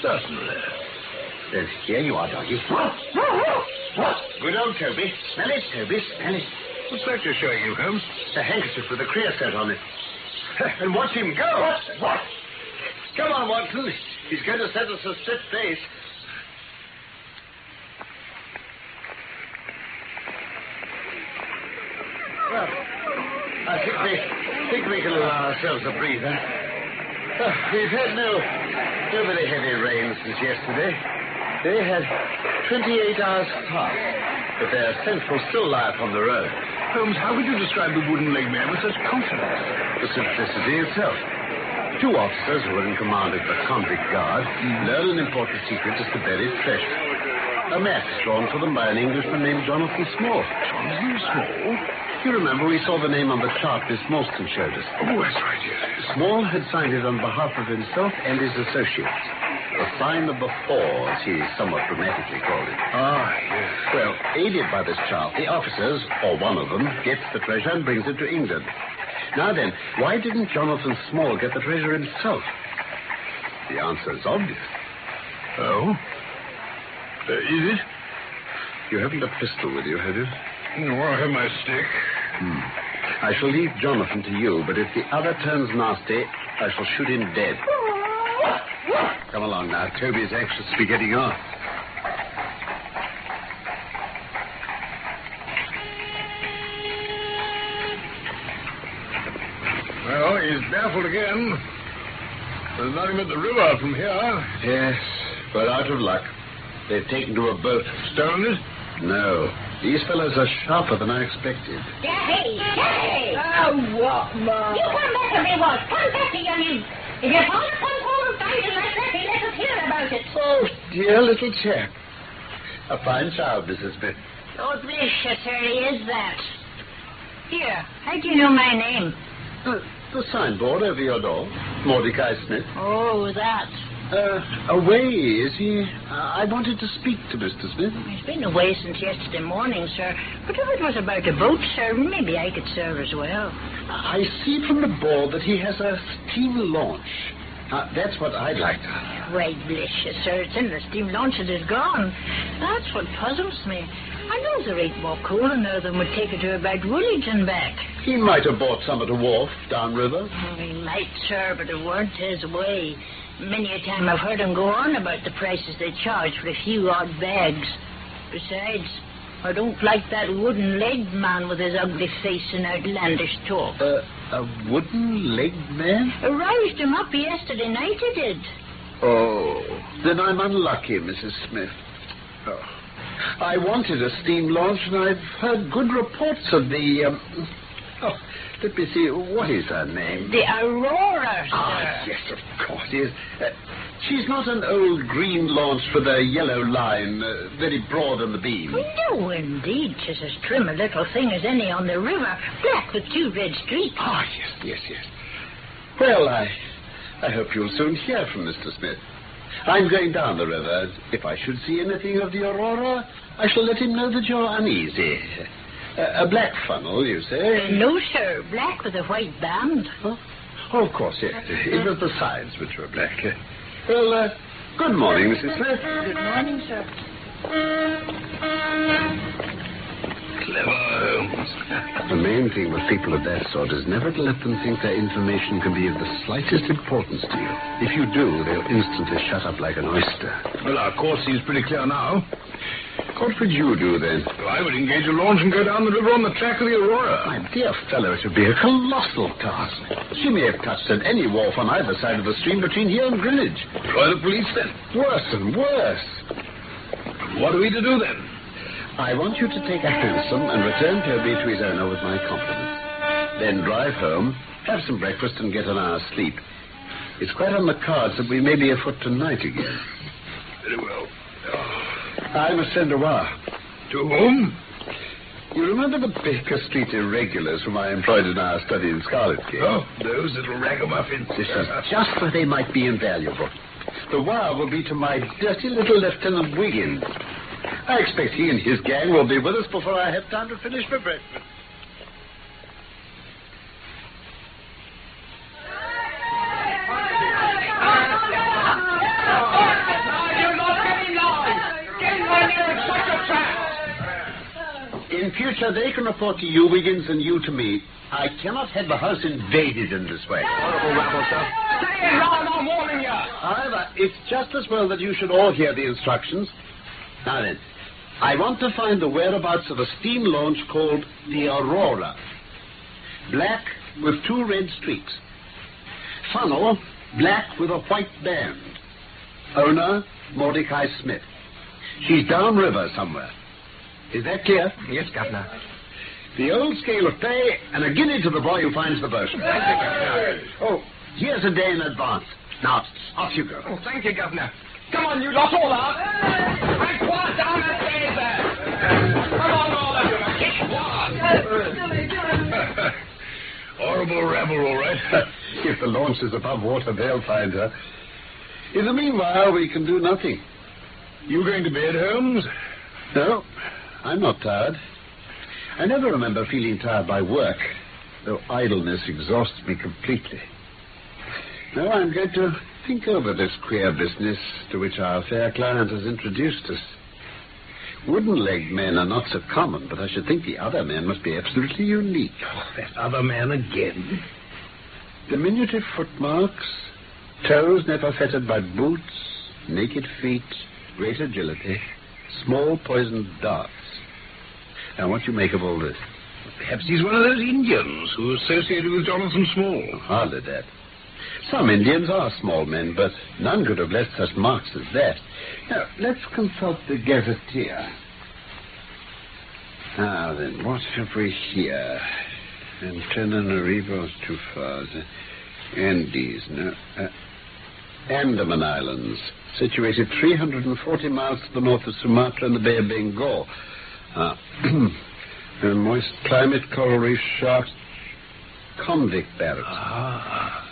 Certainly. Then here you are, doggy. Good old Toby. Smell it, Toby, smell it. What's that you're showing you, Holmes? A handkerchief with a creosote on it. And watch him go. What? Come on, Watson. He's going to set us a stiff pace. Well, I think we can allow ourselves a breather. We've had no very heavy rain since yesterday. They had 28 hours past, but their scent will still lie upon the road. Holmes, how would you describe the wooden-legged man with such confidence? The simplicity itself. 2 officers who were in command of the convict guard learned an important secret as to buried treasure. A map drawn for them by an Englishman named Jonathan Small. Jonathan Small? You remember we saw the name on the chart Miss Morstan showed us. Oh, that's right, yes. Small had signed it on behalf of himself and his associates. The sign of the four, as he somewhat dramatically called it. Ah, yes. Well, aided by this chart, the officers, or one of them, gets the treasure and brings it to England. Now then, why didn't Jonathan Small get the treasure himself? The answer is obvious. Oh? Is it? You haven't a pistol with you, have you? No, I have my stick. I shall leave Jonathan to you, but if the other turns nasty, I shall shoot him dead. Come along now. Toby's anxious to be getting off. Well, he's baffled again. There's nothing but the river from here. Yes, but out of luck. They've taken to a boat. Stolen it? No. These fellows are sharper than I expected. Daddy! Oh, what, Ma? You come back to me, Walt. Come back, you youngin. If your father comes home and finds you like that, he let us hear about it. Oh, dear little chap. A fine child, Mrs. Smith. Oh, bless you, sir, he is that. Here, how do you know my name? The signboard over your door. Mordecai Smith. Oh, that. Away, is he? I wanted to speak to Mr. Smith. He's been away since yesterday morning, sir. But if it was about a boat, sir, maybe I could serve as well. I see from the board that he has a steam launch. That's what I'd like to have. Why, bless you, sir, it's in the steam launch that is gone. That's what puzzles me. I know there ain't more coal now than would take it to about Woolwich and back. He might have bought some at a wharf downriver. He might, sir, but it weren't his way. Many a time I've heard him go on about the prices they charge for a few odd bags. Besides, I don't like that wooden-legged man with his ugly face and outlandish talk. A wooden-legged man? I roused him up yesterday night, he did. Oh, then I'm unlucky, Mrs. Smith. Oh. I wanted a steam launch, and I've heard good reports of the, let me see, what is her name? The Aurora, sir. Ah, yes, of course, yes. She's not an old green launch with a yellow line, very broad on the beam. No, indeed. She's as trim a little thing as any on the river, black with 2 red streaks. Ah, yes. Well, I hope you'll soon hear from Mr. Smith. I'm going down the river. If I should see anything of the Aurora, I shall let him know that you're uneasy. A black funnel, you say? No, sir. Black with a white band. Huh? Oh, of course, yes. It was the sides which were black. Well, good morning, Mrs. Smith. Good morning, sir. Clever Holmes. The main thing with people of that sort is never to let them think their information can be of the slightest importance to you. If you do, they'll instantly shut up like an oyster. Well, our course seems pretty clear now. What would you do, then? Well, I would engage a launch and go down the river on the track of the Aurora. My dear fellow, it would be a colossal task. She may have touched at any wharf on either side of the stream between here and Greenwich. Try the police, then. Worse and worse. What are we to do, then? I want you to take a hansom and return Toby to his owner with my compliments. Then drive home, have some breakfast, and get an hour's sleep. It's quite on the cards that we may be afoot tonight again. Very well. I must send a wire. To whom? You remember the Baker Street irregulars whom I employed in our study in Scarlet Gate? Oh, those little ragamuffins. This is just where they might be invaluable. The wire will be to my dirty little Lieutenant Wiggins. I expect he and his gang will be with us before I have time to finish my breakfast. In future, they can report to you, Wiggins, and you to me. I cannot have the house invaded in this way. Horrible rabble, sir. Stay around, I'm warning you. However, it's just as well that you should all hear the instructions. Now then, I want to find the whereabouts of a steam launch called the Aurora. Black with 2 red streaks. Funnel, black with a white band. Owner, Mordecai Smith. She's downriver somewhere. Is that clear? Yes, Governor. The old scale of pay and a guinea to the boy who finds the boat. Oh, here's a day in advance. Now, off you go. Oh, thank you, Governor. Come on, you lot, all out. And quiet down that stairs there. Come on, all of you. Kick one. Horrible rabble, all right. If the launch is above water, they'll find her. In the meanwhile, we can do nothing. You going to bed, Holmes? No, I'm not tired. I never remember feeling tired by work, though idleness exhausts me completely. Now I'm going to think over this queer business to which our fair client has introduced us. Wooden-legged men are not so common, but I should think the other man must be absolutely unique. Oh, that other man again. Diminutive footmarks, toes never fettered by boots, naked feet, great agility, small poisoned darts. Now, what do you make of all this? Perhaps he's one of those Indians who associated with Jonathan Small. Hardly that. Some Indians are small men, but none could have left such marks as that. Now, let's consult the gazetteer. Now then, what have we here? Antananarivo's too far. Andes, no. Andaman Islands, situated 340 miles to the north of Sumatra and the Bay of Bengal. A moist climate, coral reef, sharks, convict barracks.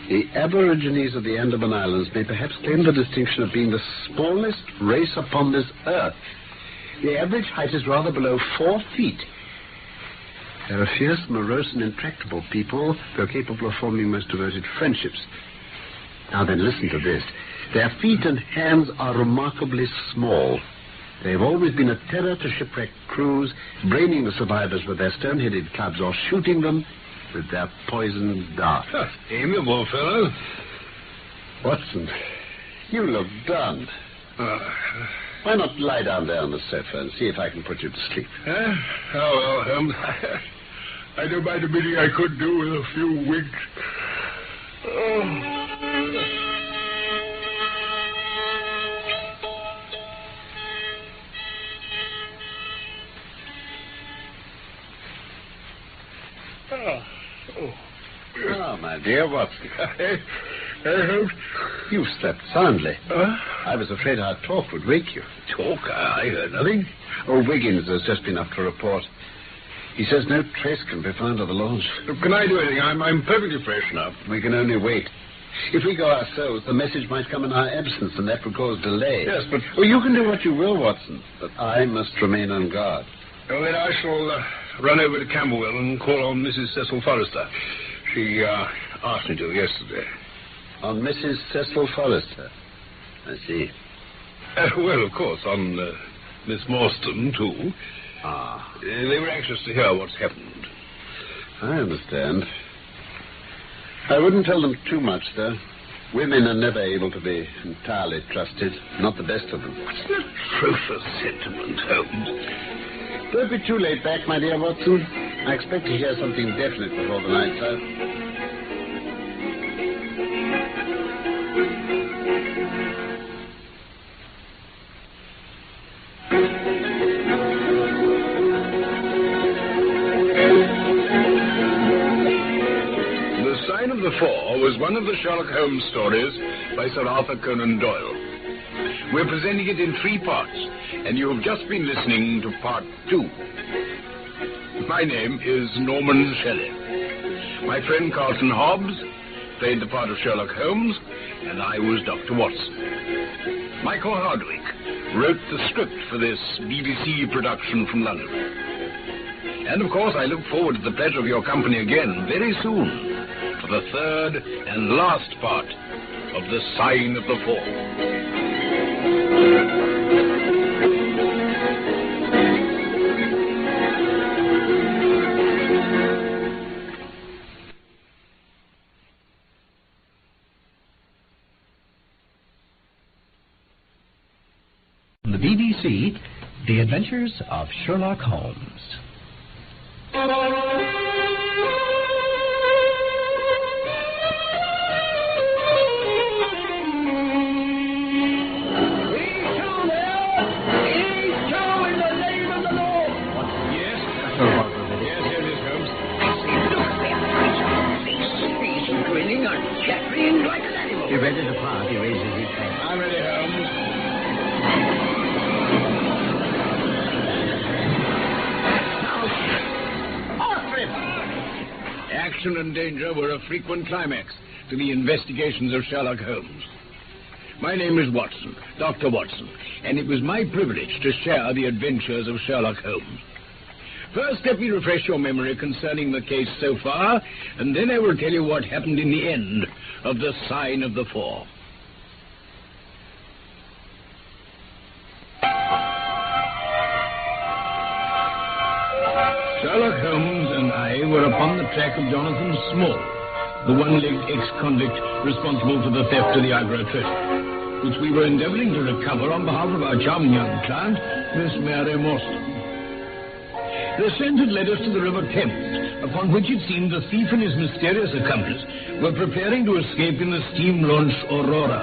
The Aborigines of the Andaman Islands may perhaps claim the distinction of being the smallest race upon this earth. The average height is rather below 4 feet. They're a fierce, morose, and intractable people who are capable of forming most devoted friendships. Now then, listen to this. Their feet and hands are remarkably small. They have always been a terror to shipwrecked crews, braining the survivors with their stone-headed clubs or shooting them with their poisoned darts. Amiable fellow. Watson, you look done. Why not lie down there on the sofa and see if I can put you to sleep? Oh, well, Holmes, I don't mind admitting I could do with a few winks. Oh, my dear Watson. Holmes? You slept soundly. I was afraid our talk would wake you. Talk? I heard nothing. Oh, Wiggins has just been up to report. He says no trace can be found of the launch. Can I do anything? I'm perfectly fresh now. We can only wait. If we go ourselves, the message might come in our absence, and that would cause delay. Yes, but... Well, you can do what you will, Watson, but I must remain on guard. Well, then I shall run over to Camberwell and call on Mrs. Cecil Forrester. She asked me to yesterday. On Mrs. Cecil Forrester? I see. Well, of course, on Miss Morstan, too. They were anxious to hear what's happened. I understand. I wouldn't tell them too much, though. Women are never able to be entirely trusted. Not the best of them. What's an atrocious sentiment, Holmes? Don't be too late back, my dear Watson. I expect to hear something definite before the night's out. The Sign of the Four was one of the Sherlock Holmes stories by Sir Arthur Conan Doyle. We're presenting it in 3 parts, and you have just been listening to part 2. My name is Norman Shelley. My friend Carlton Hobbs played the part of Sherlock Holmes, and I was Dr. Watson. Michael Hardwick wrote the script for this BBC production from London. And, of course, I look forward to the pleasure of your company again very soon for the 3rd and last part of The Sign of the Four. From the BBC, The Adventures of Sherlock Holmes. He ready to part. He raises his hand. I'm ready, Holmes. Action and danger were a frequent climax to the investigations of Sherlock Holmes. My name is Watson, Dr. Watson, and it was my privilege to share the adventures of Sherlock Holmes. First, let me refresh your memory concerning the case so far, and then I will tell you what happened in the end of The Sign of the Four. Sherlock Holmes and I were upon the track of Jonathan Small, the one-legged ex-convict responsible for the theft of the Agra treasure, which we were endeavoring to recover on behalf of our charming young client, Miss Mary Morstan. The scent had led us to the River Thames, upon which it seemed the thief and his mysterious accomplice were preparing to escape in the steam launch Aurora.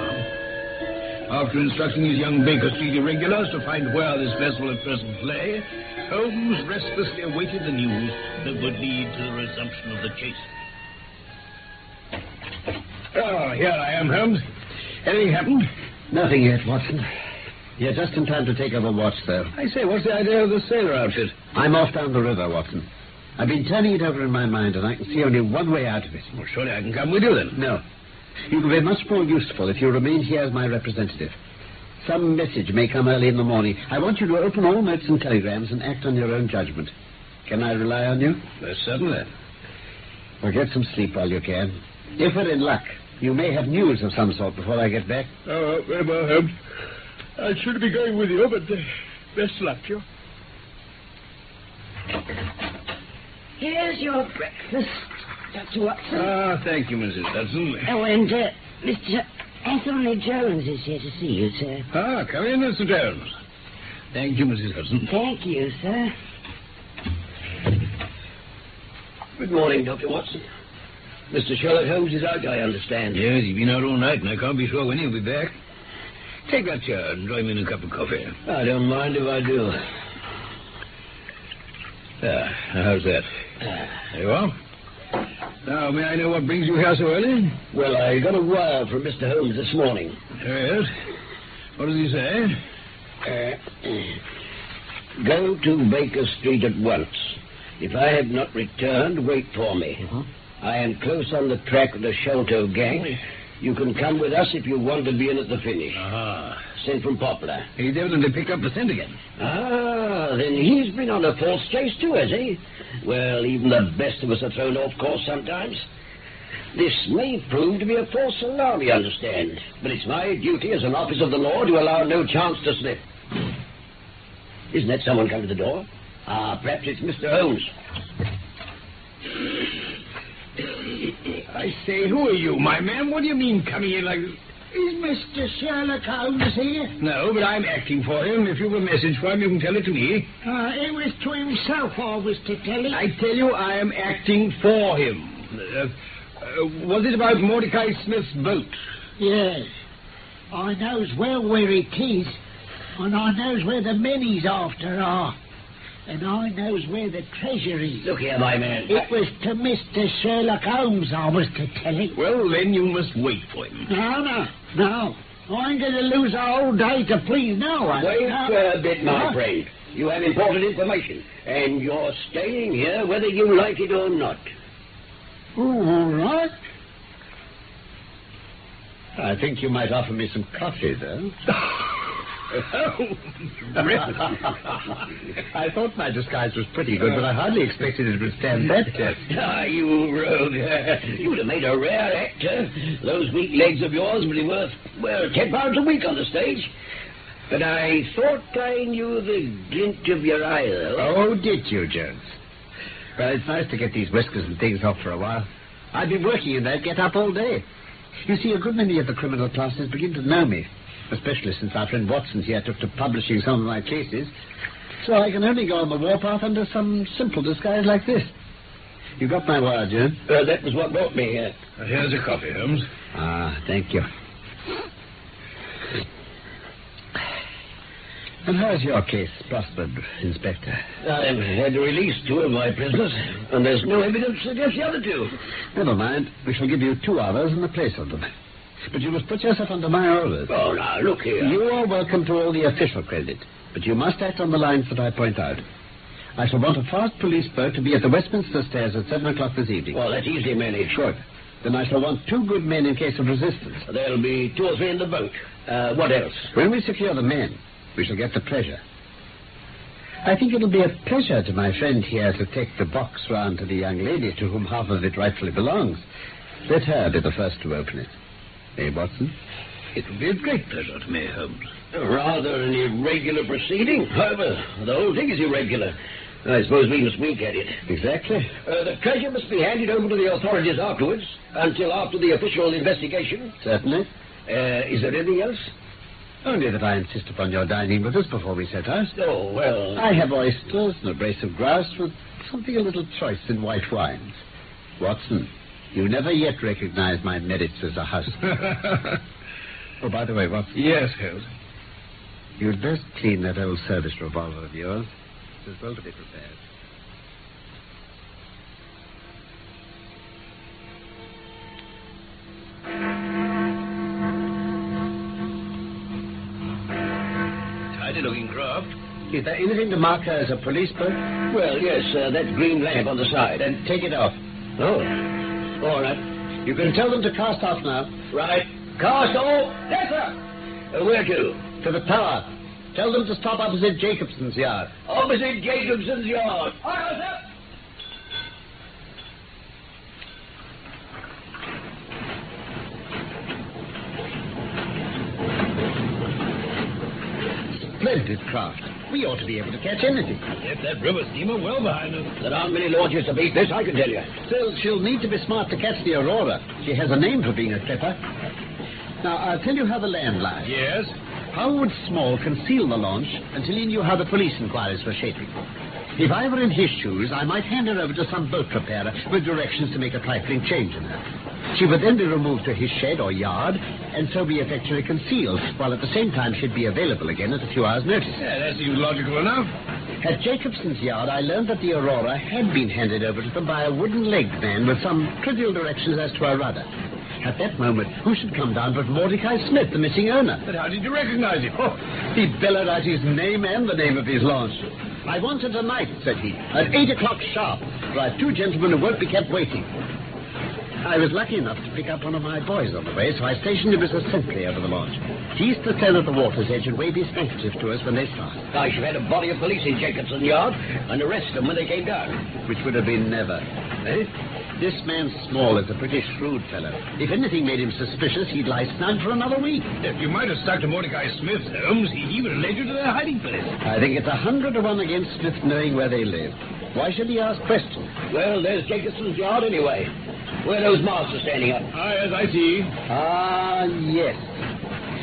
After instructing his young Baker Street irregulars to find where this vessel at present lay, Holmes restlessly awaited the news that would lead to the resumption of the chase. Oh, here I am, Holmes. Anything happened? Nothing yet, Watson. You're just in time to take over watch, though. I say, what's the idea of the sailor outfit? I'm off down the river, Watson. I've been turning it over in my mind, and I can see only one way out of it. Well, surely I can come with you, then. No. You can be much more useful if you remain here as my representative. Some message may come early in the morning. I want you to open all notes and telegrams and act on your own judgment. Can I rely on you? Certainly. Well, get some sleep while you can. If we're in luck, you may have news of some sort before I get back. Oh, very well, Holmes. I should be going with you, but best luck to you. Here's your breakfast, Dr. Watson. Thank you, Mrs. Hudson. Oh, and Mr. Anthony Jones is here to see you, sir. Come in, Mr. Jones. Thank you, Mrs. Hudson. Thank you, sir. Good morning, Dr. Watson. Mr. Sherlock Holmes is out, I understand. Yes, he's been out all night, and I can't be sure when he'll be back. Take that chair and join me in a cup of coffee. I don't mind if I do. How's that? There you are. Now, may I know what brings you here so early? Well, I got a wire from Mr. Holmes this morning. Yes. What does he say? Go to Baker Street at once. If I have not returned, wait for me. I am close on the track of the Sholto gang. You can come with us if you want to be in at the finish. Sent from Poplar. He's evidently picked up the scent again. Then he's been on a false chase too, has he? Well, even the best of us are thrown off course sometimes. This may prove to be a false alarm, you understand. But it's my duty as an officer of the law to allow no chance to slip. Isn't that someone come to the door? Perhaps it's Mr. Holmes. I say, who are you, my man? What do you mean coming in like this? Is Mr. Sherlock Holmes here? No, but I'm acting for him. If you've a message for him, you can tell it to me. It was to himself I was to tell him. I tell you, I am acting for him. Was it about Mordecai Smith's boat? Yes. I knows well where it is, and I knows where the men he's after are. And I knows where the treasure is. Look here, my man. It was to Mr. Sherlock Holmes I was to tell him. Well, then you must wait for him. No. I ain't going to lose a whole day to please no one. Wait a bit, my friend. You have important information, and you're staying here whether you like it or not. Oh, all right. I think you might offer me some coffee, though. I thought my disguise was pretty good, but I hardly expected it would stand that test. You rogue. You'd have made a rare actor. Those weak legs of yours would be worth, £10 a week on the stage. But I thought I knew the glint of your eye, though. Oh, did you, Jones? Well, it's nice to get these whiskers and things off for a while. I've been working in that get-up all day. You see, a good many of the criminal classes begin to know me, especially since our friend Watson's here took to publishing some of my cases. So I can only go on the warpath under some simple disguise like this. You got my wire, Jones? That was what brought me here. Here's a coffee, Holmes. Thank you. And how's your case prospered, Inspector? I've had to release 2 of my prisoners, and there's no evidence against the other 2. Never mind. We shall give you 2 hours in the place of them. But you must put yourself under my orders. Oh, now, look here. You are welcome to all the official credit, but you must act on the lines that I point out. I shall want a fast police boat to be at the Westminster stairs at 7 o'clock this evening. Well, that's easily managed. Good. Then I shall want 2 good men in case of resistance. There'll be 2 or 3 in the boat. What else? When we secure the men, we shall get the treasure. I think it'll be a pleasure to my friend here to take the box round to the young lady to whom half of it rightfully belongs. Let her be the first to open it. Eh, Watson? It will be a great pleasure to me, Holmes. Rather an irregular proceeding. However, the whole thing is irregular. I suppose we must wink at it. Exactly. The treasure must be handed over to the authorities afterwards, until after the official investigation. Certainly. Is there anything else? Only that I insist upon your dining with us before we set out. Oh, well... I have oysters and a brace of grouse with something a little choice in white wines. Watson, you never yet recognized my merits as a housekeeper. Oh, by the way, Watson. Yes, Holmes. You'd best clean that old service revolver of yours. It's as well to be prepared. Tidy-looking craft. Is there anything to mark her as a police boat? Well, yes, that green lamp on the side. Then take it off. Oh, all right. You can tell them to cast off now. Right. Cast off. Yes, sir. Where to? To the tower. Tell them to stop opposite Jacobson's yard. Opposite Jacobson's yard. All right, sir. Splendid craft. We ought to be able to catch anything. Get that river steamer well behind us. There aren't many launches to beat this, I can tell you. Still, she'll need to be smart to catch the Aurora. She has a name for being a clipper. Now, I'll tell you how the land lies. Yes? Howard Small concealed the launch until he knew how the police inquiries were shaping. If I were in his shoes, I might hand her over to some boat repairer with directions to make a trifling change in her. She would then be removed to his shed or yard, and so be effectually concealed, while at the same time she'd be available again at a few hours' notice. Yeah, that seems logical enough. At Jacobson's yard, I learned that the Aurora had been handed over to them by a wooden-legged man with some trivial directions as to her rudder. At that moment, who should come down but Mordecai Smith, the missing owner? But how did you recognize him? Oh, he bellowed out his name and the name of his launch. I want her tonight, said he, at 8 o'clock sharp, for I have two gentlemen who won't be kept waiting. I was lucky enough to pick up one of my boys on the way, so I stationed him as a sentry over the launch. He used to stand at the water's edge and wave his handkerchief to us when they started. I should have had a body of police in Jacobson Yard and arrest them when they came down. Which would have been never. Eh? This man Small is a pretty shrewd fellow. If anything made him suspicious, he'd lie snug for another week. If you might have stuck to Mordecai Smith, Holmes, he would have led you to their hiding place. I think it's 100 to 1 against Smith knowing where they live. Why should he ask questions? Well, there's Jacobson's Yard anyway. Where those masts are standing up. Ah, yes, I see. Ah, yes.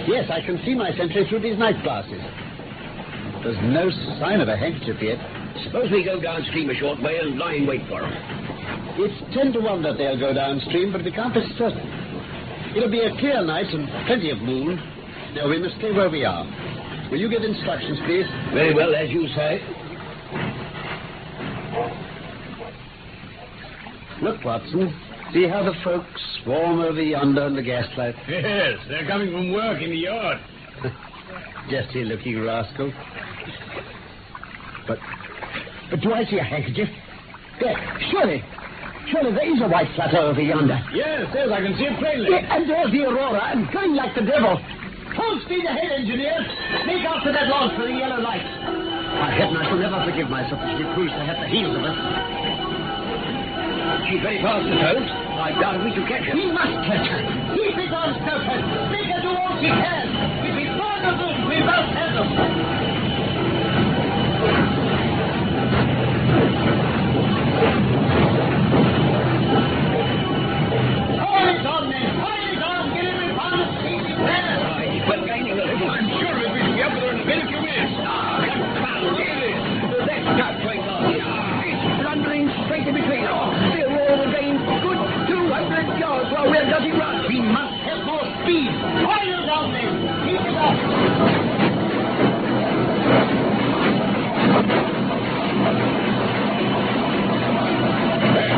Yes, I can see my sentry through these night glasses. There's no sign of a handkerchief yet. Suppose we go downstream a short way and lie in wait for them. It's 10 to 1 that they'll go downstream, but we can't be certain. It'll be a clear night and plenty of moon. Now, we must stay where we are. Will you give instructions, please? Very well, as you say. Look, Watson. See how the folks swarm over yonder in the gaslight? Yes, they're coming from work in the yard. Dirty-looking rascal. But do I see a handkerchief? There, surely there is a white flutter over yonder. Yes, I can see it plainly. Yeah, and there's the Aurora, and going like the devil. Full speed ahead, engineers. Make after that launch for the yellow light. By heaven, I shall never forgive myself if she proves to have the heels of us. She's very fast, Miss Holmes. I doubt if we shall catch her. We must catch her. Keep it on, Snowford. Make her do all she can. If we find her good, we must have them. Hold it on, men. Hold it on. Get every pound of speed we can. We're gaining a little. I'm sure that we shall be up with her in a very few minutes. Confound it. That's not going on here. It's thundering straight in between. The Aurora will gain good 200 yards while we're dotting run. We must have more speed. Hold it on, men. Keep it up.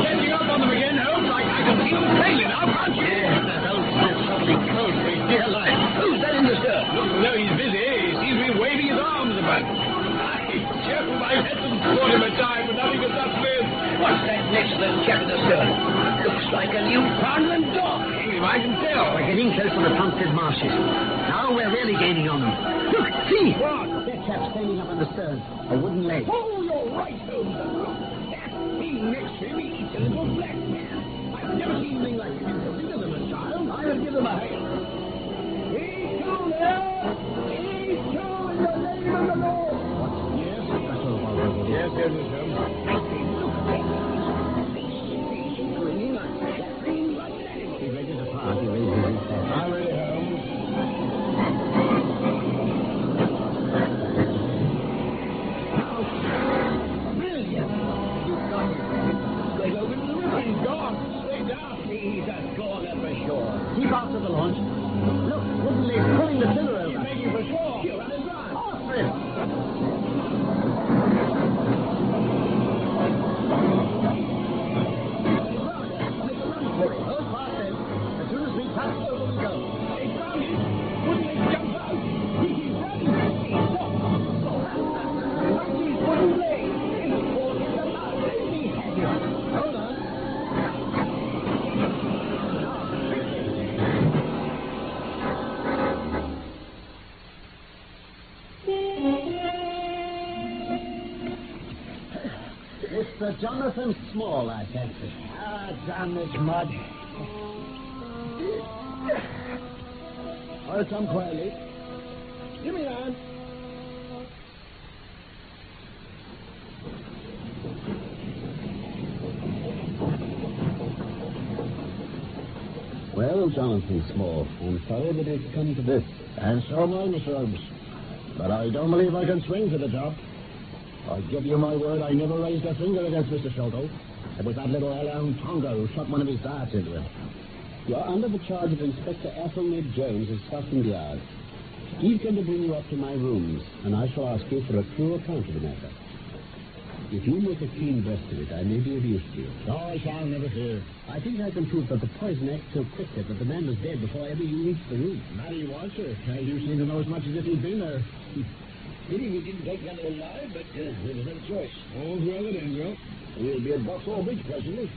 Catching up on them again, Holmes. I can see them plainly now, can't you? Yes, that old Smith's something cold for his dear life. Who's that in the stern? No, he's busy. He seems to be waving his arms about. Jove, I've had some sport in my time, but nothing of that Smith. What's that next little chap in the stern? Looks like a Newfoundland dog. I can tell. We're getting close to the Plumstead marshes. Now we're really gaining on them. Look, see! What? That chap standing up on the stern. A wooden leg. Oh, you're right, Holmes. That being next to him, he's a little black man. I've never seen anything like him. So give him a child. I will give him a hand. He's too there. He's too in the name of the Lord. Yes, Yes, Miss Holmes. He's ready to part. He raises his head. I'm ready, Holmes. Brilliant. You've got him. Straight over to the river. He's gone. Straight down. He's a goner for sure. Keep out of the launch. Look, wooden leg pulling the tiller over. He's making for shore. You're running dry. Off him. For it. Hold fast then. As soon as we pass over, we go. They found him. Wouldn't they jump out? He's running. He's stopped. He's wooden leg. In the port in the mouth. He had him. Hold on. Mr. Jonathan Small, I fancy. Down this mud. I'll come quietly. Give me a hand. Well, Jonathan Small, I'm sorry that it's come to this. And so am I, Mr. Holmes. But I don't believe I can swing for the job. I give you my word, I never raised a finger against Mr. Sholto. It was that little L.M. Tonga who shot one of his darts into him. You're under the charge of Inspector Ethelned Jones of Scotland Yard. He's going to bring you up to my rooms, and I shall ask you for a true account of the matter. If you make a clean breast of it, I may be of use to you. No, I shall never fear. I think I can prove that the poison acted so quickly that the man was dead before ever you reached the room. Not he was, sir. You seem to know as much as if he'd been there. Pity we didn't take that alive, but there was no choice. All's well that ends well. We'll be at Vauxhall Bridge presently.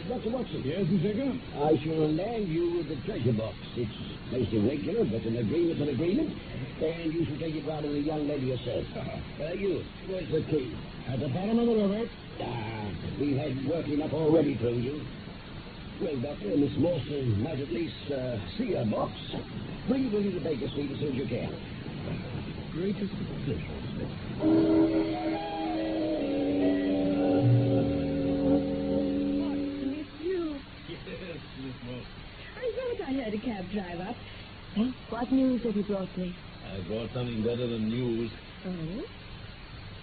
Dr. Watson. Yes, Inspector? I shall land you with the treasure box. It's most irregular, but an agreement's an agreement, and you shall take it round to the young lady yourself. You, where's the key? At the bottom of the river. We've had work enough already, told you. Well, Doctor, Miss Mawson might at least see her box. Bring it with you to Baker Street as soon as you can. Greatest of pleasure, Inspector. It's you. Yes, Miss Mawson. I thought I heard a cab drive up. Huh? What news have you brought me? I brought something better than news. Oh?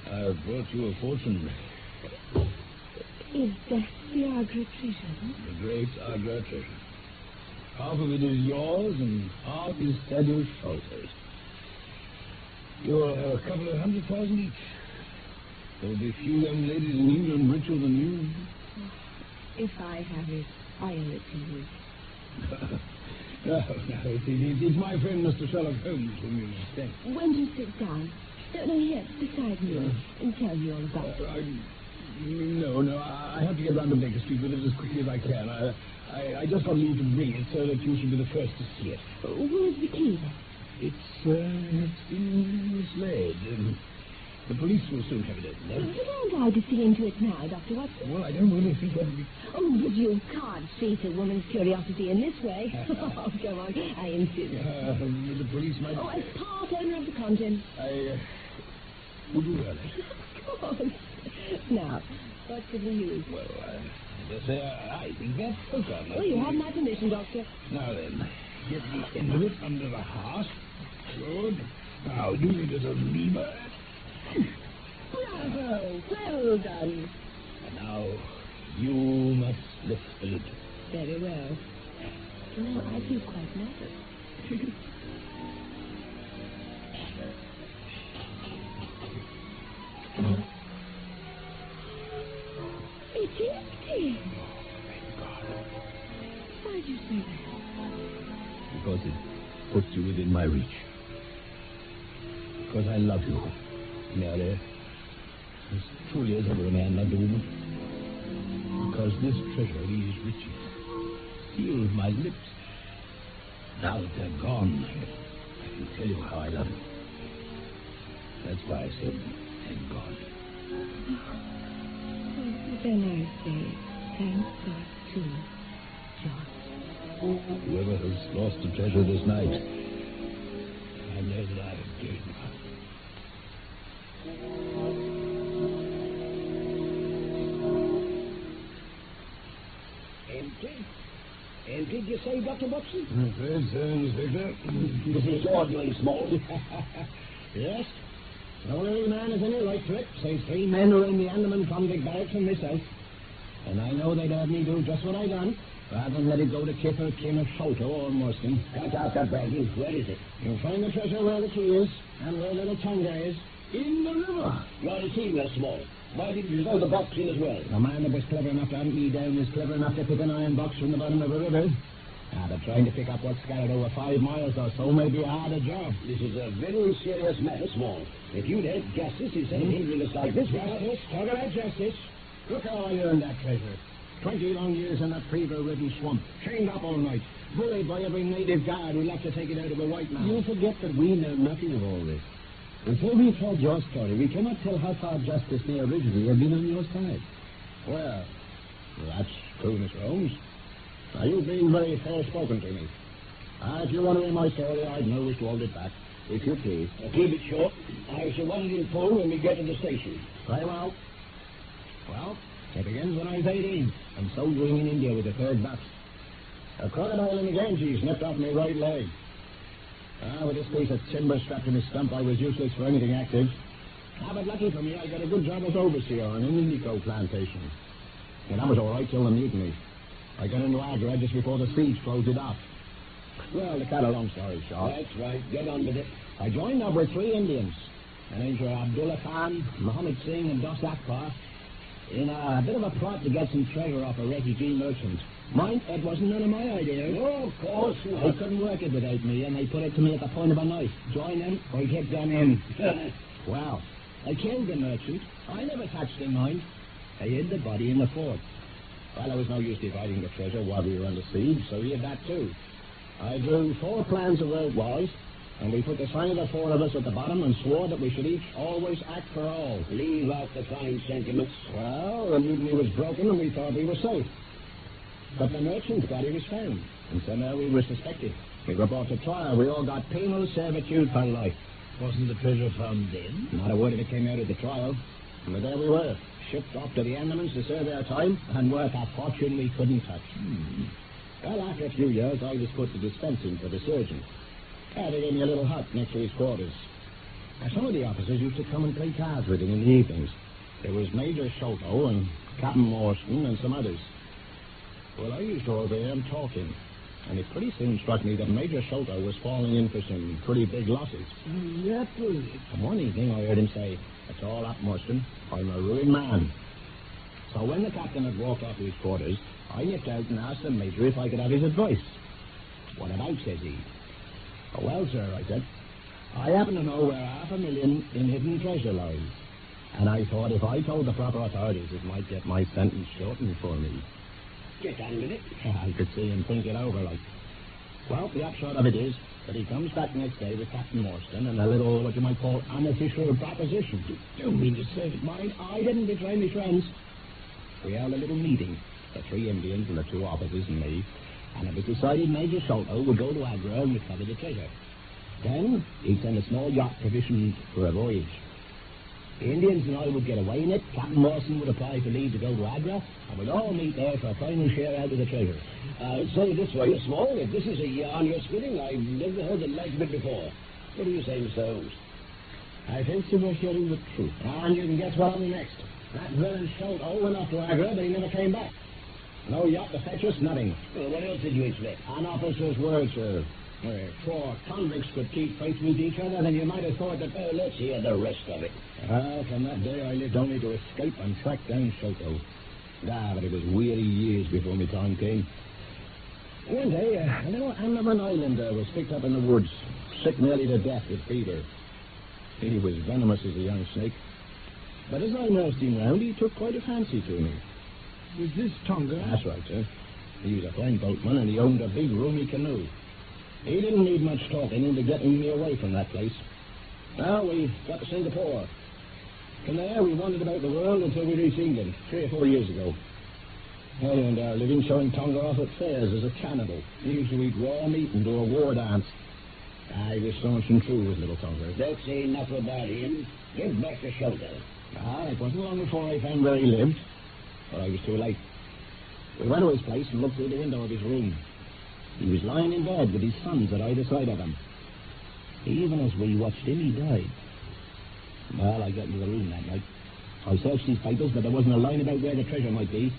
I've brought you a fortune. Is that the Agra treasure? The great Agra treasure. Half of it is yours and half is Thaddeus Sholto's. You'll have a couple of 100,000 each. There'll be few young ladies in England richer than you. If I have it, I owe it to you. No, it's my friend Mr. Sherlock Holmes whom you mistake. When do you sit down? No, here, beside me, and tell you all about it. No, I have to get round to Baker Street with it as quickly as I can. I just got leave to bring it so that you should be the first to see it. Where's the key, then? It's been mislaid. The police will soon have it open, though. You don't like to see into it now, Dr. Watson. Well, I don't really think that would be... Oh, but you can't treat a woman's curiosity in this way. Oh, come on, I insist. The police might... Oh, as part owner of the content. Would you really? Of course. Now, what should we use? Well, I think that's okay. Oh, you have my permission, Doctor. Now then, get the end of it under the heart. Good. Now, use it as a lever. Bravo! Well done. And now, you must lift the lid. Very well. No, I feel quite nervous. It's empty. Thank God. Why'd you say that? Because it puts you within my reach. Because I love you, Mary, as truly as ever a man loved a woman. Because this treasure, these riches, sealed my lips. Now that they're gone, I can tell you how I love you. That's why I said, thank God. Then I say, thank God too, John. Whoever has lost the treasure this night, I know that I have gained did you say, Dr. Watson? Inspector. This is your doing, Small. Yes. The only man is any right to it, says 3 men who are in the Andaman convict barracks from myself. And I know they'd have me do just what I done, rather than let it go to Kip or Kim or Sholto or Morstan. Cut out that bragging. Where is it? You'll find the treasure where the key is, and where little Tonga is. In the river. You're deceiving us, Small. Why didn't you throw the box in as well? The man that was clever enough to hunt me down is clever enough to pick an iron box from the bottom of a river. But trying to pick up what's scattered over 5 miles or so may be a harder job. This is a very serious matter, Small. If you'd help justice instead of hindering us like this... Justice? Talk about justice. Look how I earned that treasure. 20 long years in that fever-ridden swamp, chained up all night, bullied by every native guard who left to take it out of a white man. You forget that we know nothing of all this. Until we've heard your story, we cannot tell how far justice may originally have been on your side. Well, that's true, Mr. Holmes. Now, you've been very fair-spoken to me. If you want to hear my story, I'd no wish to hold it back. If you please. Keep it short. I shall want it in full when we get to the station. Very well. Well, it begins when I was 18, and soldiering in India with the 3rd Bucks. A crocodile in the Ganges nipped off my right leg. With this piece of timber strapped to my stump, I was useless for anything active. But lucky for me, I got a good job as overseer on an indigo plantation. And that was all right till the mutiny. I got into Agra just before the siege closed it off. Well, to cut a long story short... That's right. Get on with it. I joined up with 3 Indians. And names were Abdullah Khan, Muhammad Singh, and Dos Akbar, in a bit of a plot to get some treasure off a refugee merchant. Mind, it wasn't none of my idea. No, of course not. They couldn't work it without me, and they put it to me at the point of a knife. Join them, or get them in. Well, I killed the merchant. I never touched him, mind. I hid the body in the fort. Well, there was no use dividing the treasure while we were under siege, so he had that too. I drew 4 plans of where it was, and we put the sign of the 4 of us at the bottom and swore that we should each always act for all. Leave out the fine sentiments. Well, the mutiny was broken, and we thought we were safe. But the merchant's body was found, and so now we were suspected. We were brought to trial. We all got penal servitude for life. Wasn't the treasure found then? Not a word of it came out at the trial. But there we were, shipped off to the Andamans to serve our time, and worth a fortune we couldn't touch. Well, after a few years, I was put to dispensing for the surgeon. They gave me a little hut next to his quarters. Now, some of the officers used to come and play cards with him in the evenings. There was Major Sholto and Captain Morstan and some others. Well, I used to overhear them talking, and it pretty soon struck me that Major Sholto was falling in for some pretty big losses. That was it. And one evening I heard him say, "It's all up, Morstan. I'm a ruined man." So when the captain had walked off to his quarters, I nipped out and asked the Major if I could have his advice. "What about?" says he. "Oh, well, sir," I said, "I happen to know where $500,000 in hidden treasure lies. And I thought if I told the proper authorities, it might get my sentence shortened for me." Get on with it. I could see him think it over like. Well, the upshot of it is that he comes back next day with Captain Morstan and a little, what you might call, unofficial proposition. Don't mean to say it, Mind, I didn't betray my friends. We held a little meeting, the 3 Indians and the 2 officers and me, and it was decided Major Sholto would go to Agra and recover the treasure. Then he'd send a small yacht provisioned for a voyage. The Indians and I would get away in it. Captain Morstan would apply for leave to go to Agra, and we'd all meet there for a final share out of the treasure. Say it this way, Small. If this is a yarn you're spinning, I've never heard the like of it before. What do you say, Mr. Holmes? I fancy we're hearing the truth. And you can guess what happened next. That villain Sholto went off to Agra, but he never came back. No yacht to fetch us, nothing. Well, what else did you expect? An officer's word, sir. 4 convicts could keep faith with each other, then you might have thought that... let's hear the rest of it. From that day I lived only to escape and track down Sholto. But it was weary years before my time came. One day, a little Andaman Islander was picked up in the woods, sick nearly to death with fever. He was venomous as a young snake. But as I nursed him round, he took quite a fancy to me. Was this Tonga? That's right, sir. He was a fine boatman, and he owned a big roomy canoe. He didn't need much talking into getting me away from that place. Now we got to Singapore. From there, we wandered about the world until we reached England 3 or 4 years ago. I earned our living showing Tonga off at fairs as a cannibal. He used to eat raw meat and do a war dance. He was staunch and true with little Tonga. Don't say enough about him. Get back to Sholto. It wasn't long before I found where he lived, but I was too late. We went to his place and looked through the window of his room. He was lying in bed with his sons at either side of him. Even as we watched him, he died. Well, I got into the room that night. I searched his papers, but there wasn't a line about where the treasure might be.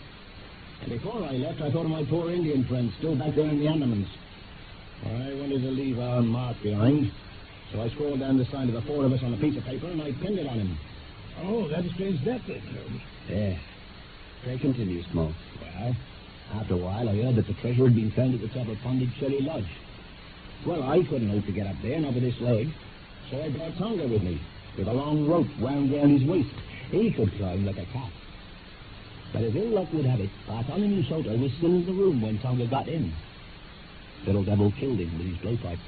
And before I left, I thought of my poor Indian friends still back there in the Andamans. I wanted to leave our mark behind, so I scrawled down the sign of the four of us on a piece of paper, and I pinned it on him. Oh, that explains that then, Holmes. Yeah. Pray continue, Small. Well, after a while, I heard that the treasure had been found at the top of Pondicherry Lodge. Well, I couldn't hope to get up there, not with this leg, so I brought Tonga with me, with a long rope wound round his waist. He could climb like a cat. But as ill luck would have it, Bartholomew Soto was still in the room when Tonga got in. Little devil killed him with his blowpipe.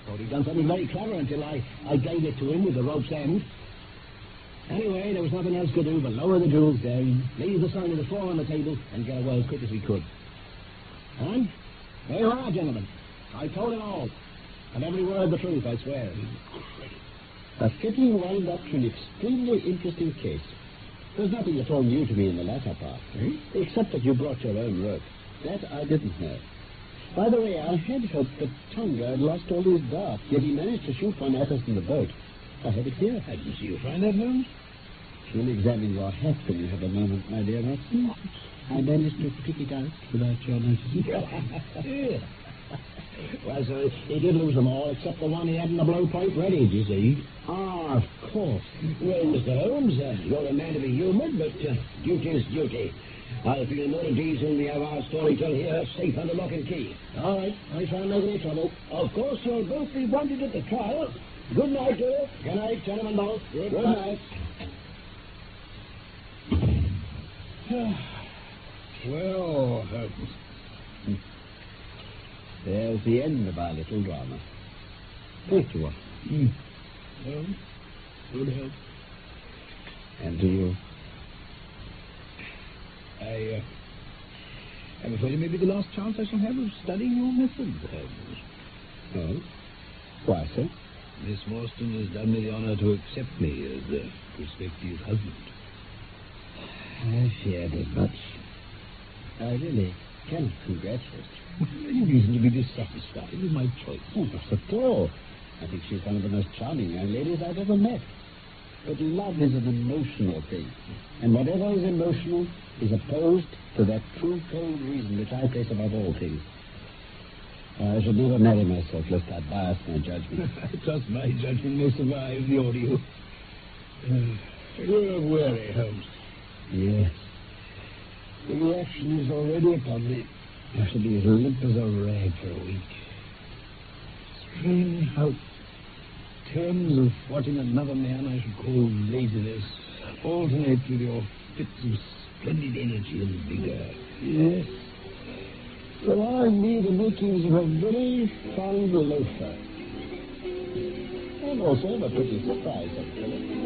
Thought he'd done something very clever until I gave it to him with the rope's end. Anyway, there was nothing else to do but lower the jewels down, leave the sign of the four on the table, and get away as quick as we could. And there you are, gentlemen. I told him all. And every word the truth, I swear. A fitting wind-up to an extremely interesting case. There's nothing at all new to me in the latter part, except that you brought your own rope. That I didn't know. By the way, I had hoped that Tonga had lost all his dart, yet he managed to shoot one at us in the boat. I have it here. Did you find that, Holmes? You'll examine your hat when you have a moment, my dear Watson. I managed to pick it out without your noticing. Well, sir, he did lose them all, except the one he had in the blowpipe ready, you see. Ah, of course. Well, Mr. Holmes, you're a man to be humoured, but duty's duty. I feel more at ease when we have our storyteller here safe under lock and key. All right, I shan't make any trouble. Of course, you'll both be wanted at the trial. Good night, sir. Good night, gentlemen both. Good night. Well, Holmes. There's the end of our little drama. Thank you, Watson. Well, good help. And to you. I'm afraid it may be the last chance I shall have of studying your methods, Holmes. Oh? Why, sir? Miss Morstan has done me the honour to accept me as a prospective husband. I feared as much. I really cannot congratulate you. Any reason to be dissatisfied with my choice? Oh, not at all. I think she's one of the most charming young ladies I've ever met. But love is an emotional thing, and whatever is emotional is opposed to that true cold reason which I place above all things. I should never marry myself lest I bias my judgment. I trust my judgment may survive the ordeal. You're weary, Holmes. Yes. The reaction is already upon me. I shall be as limp as a rag for a week. Strange how terms of what in another man I should call laziness alternate with your fits of splendid energy and vigor. Yes. Well, I need the makings of a very fine loafer. And also of a pretty surprise, actually.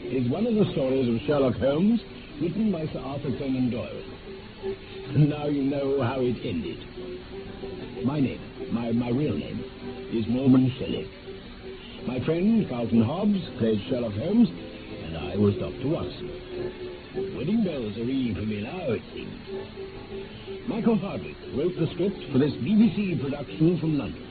Is one of the stories of Sherlock Holmes, written by Sir Arthur Conan Doyle. And now you know how it ended. My name, my real name, is Norman Shelley. My friend, Carlton Hobbs, played Sherlock Holmes, and I was Dr. Watson. Wedding bells are ringing for me now, it seems. Michael Hardwick wrote the script for this BBC production from London.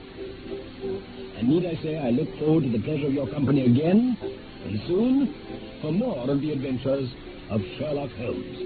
And need I say I look forward to the pleasure of your company again, and soon, for more of the adventures of Sherlock Holmes.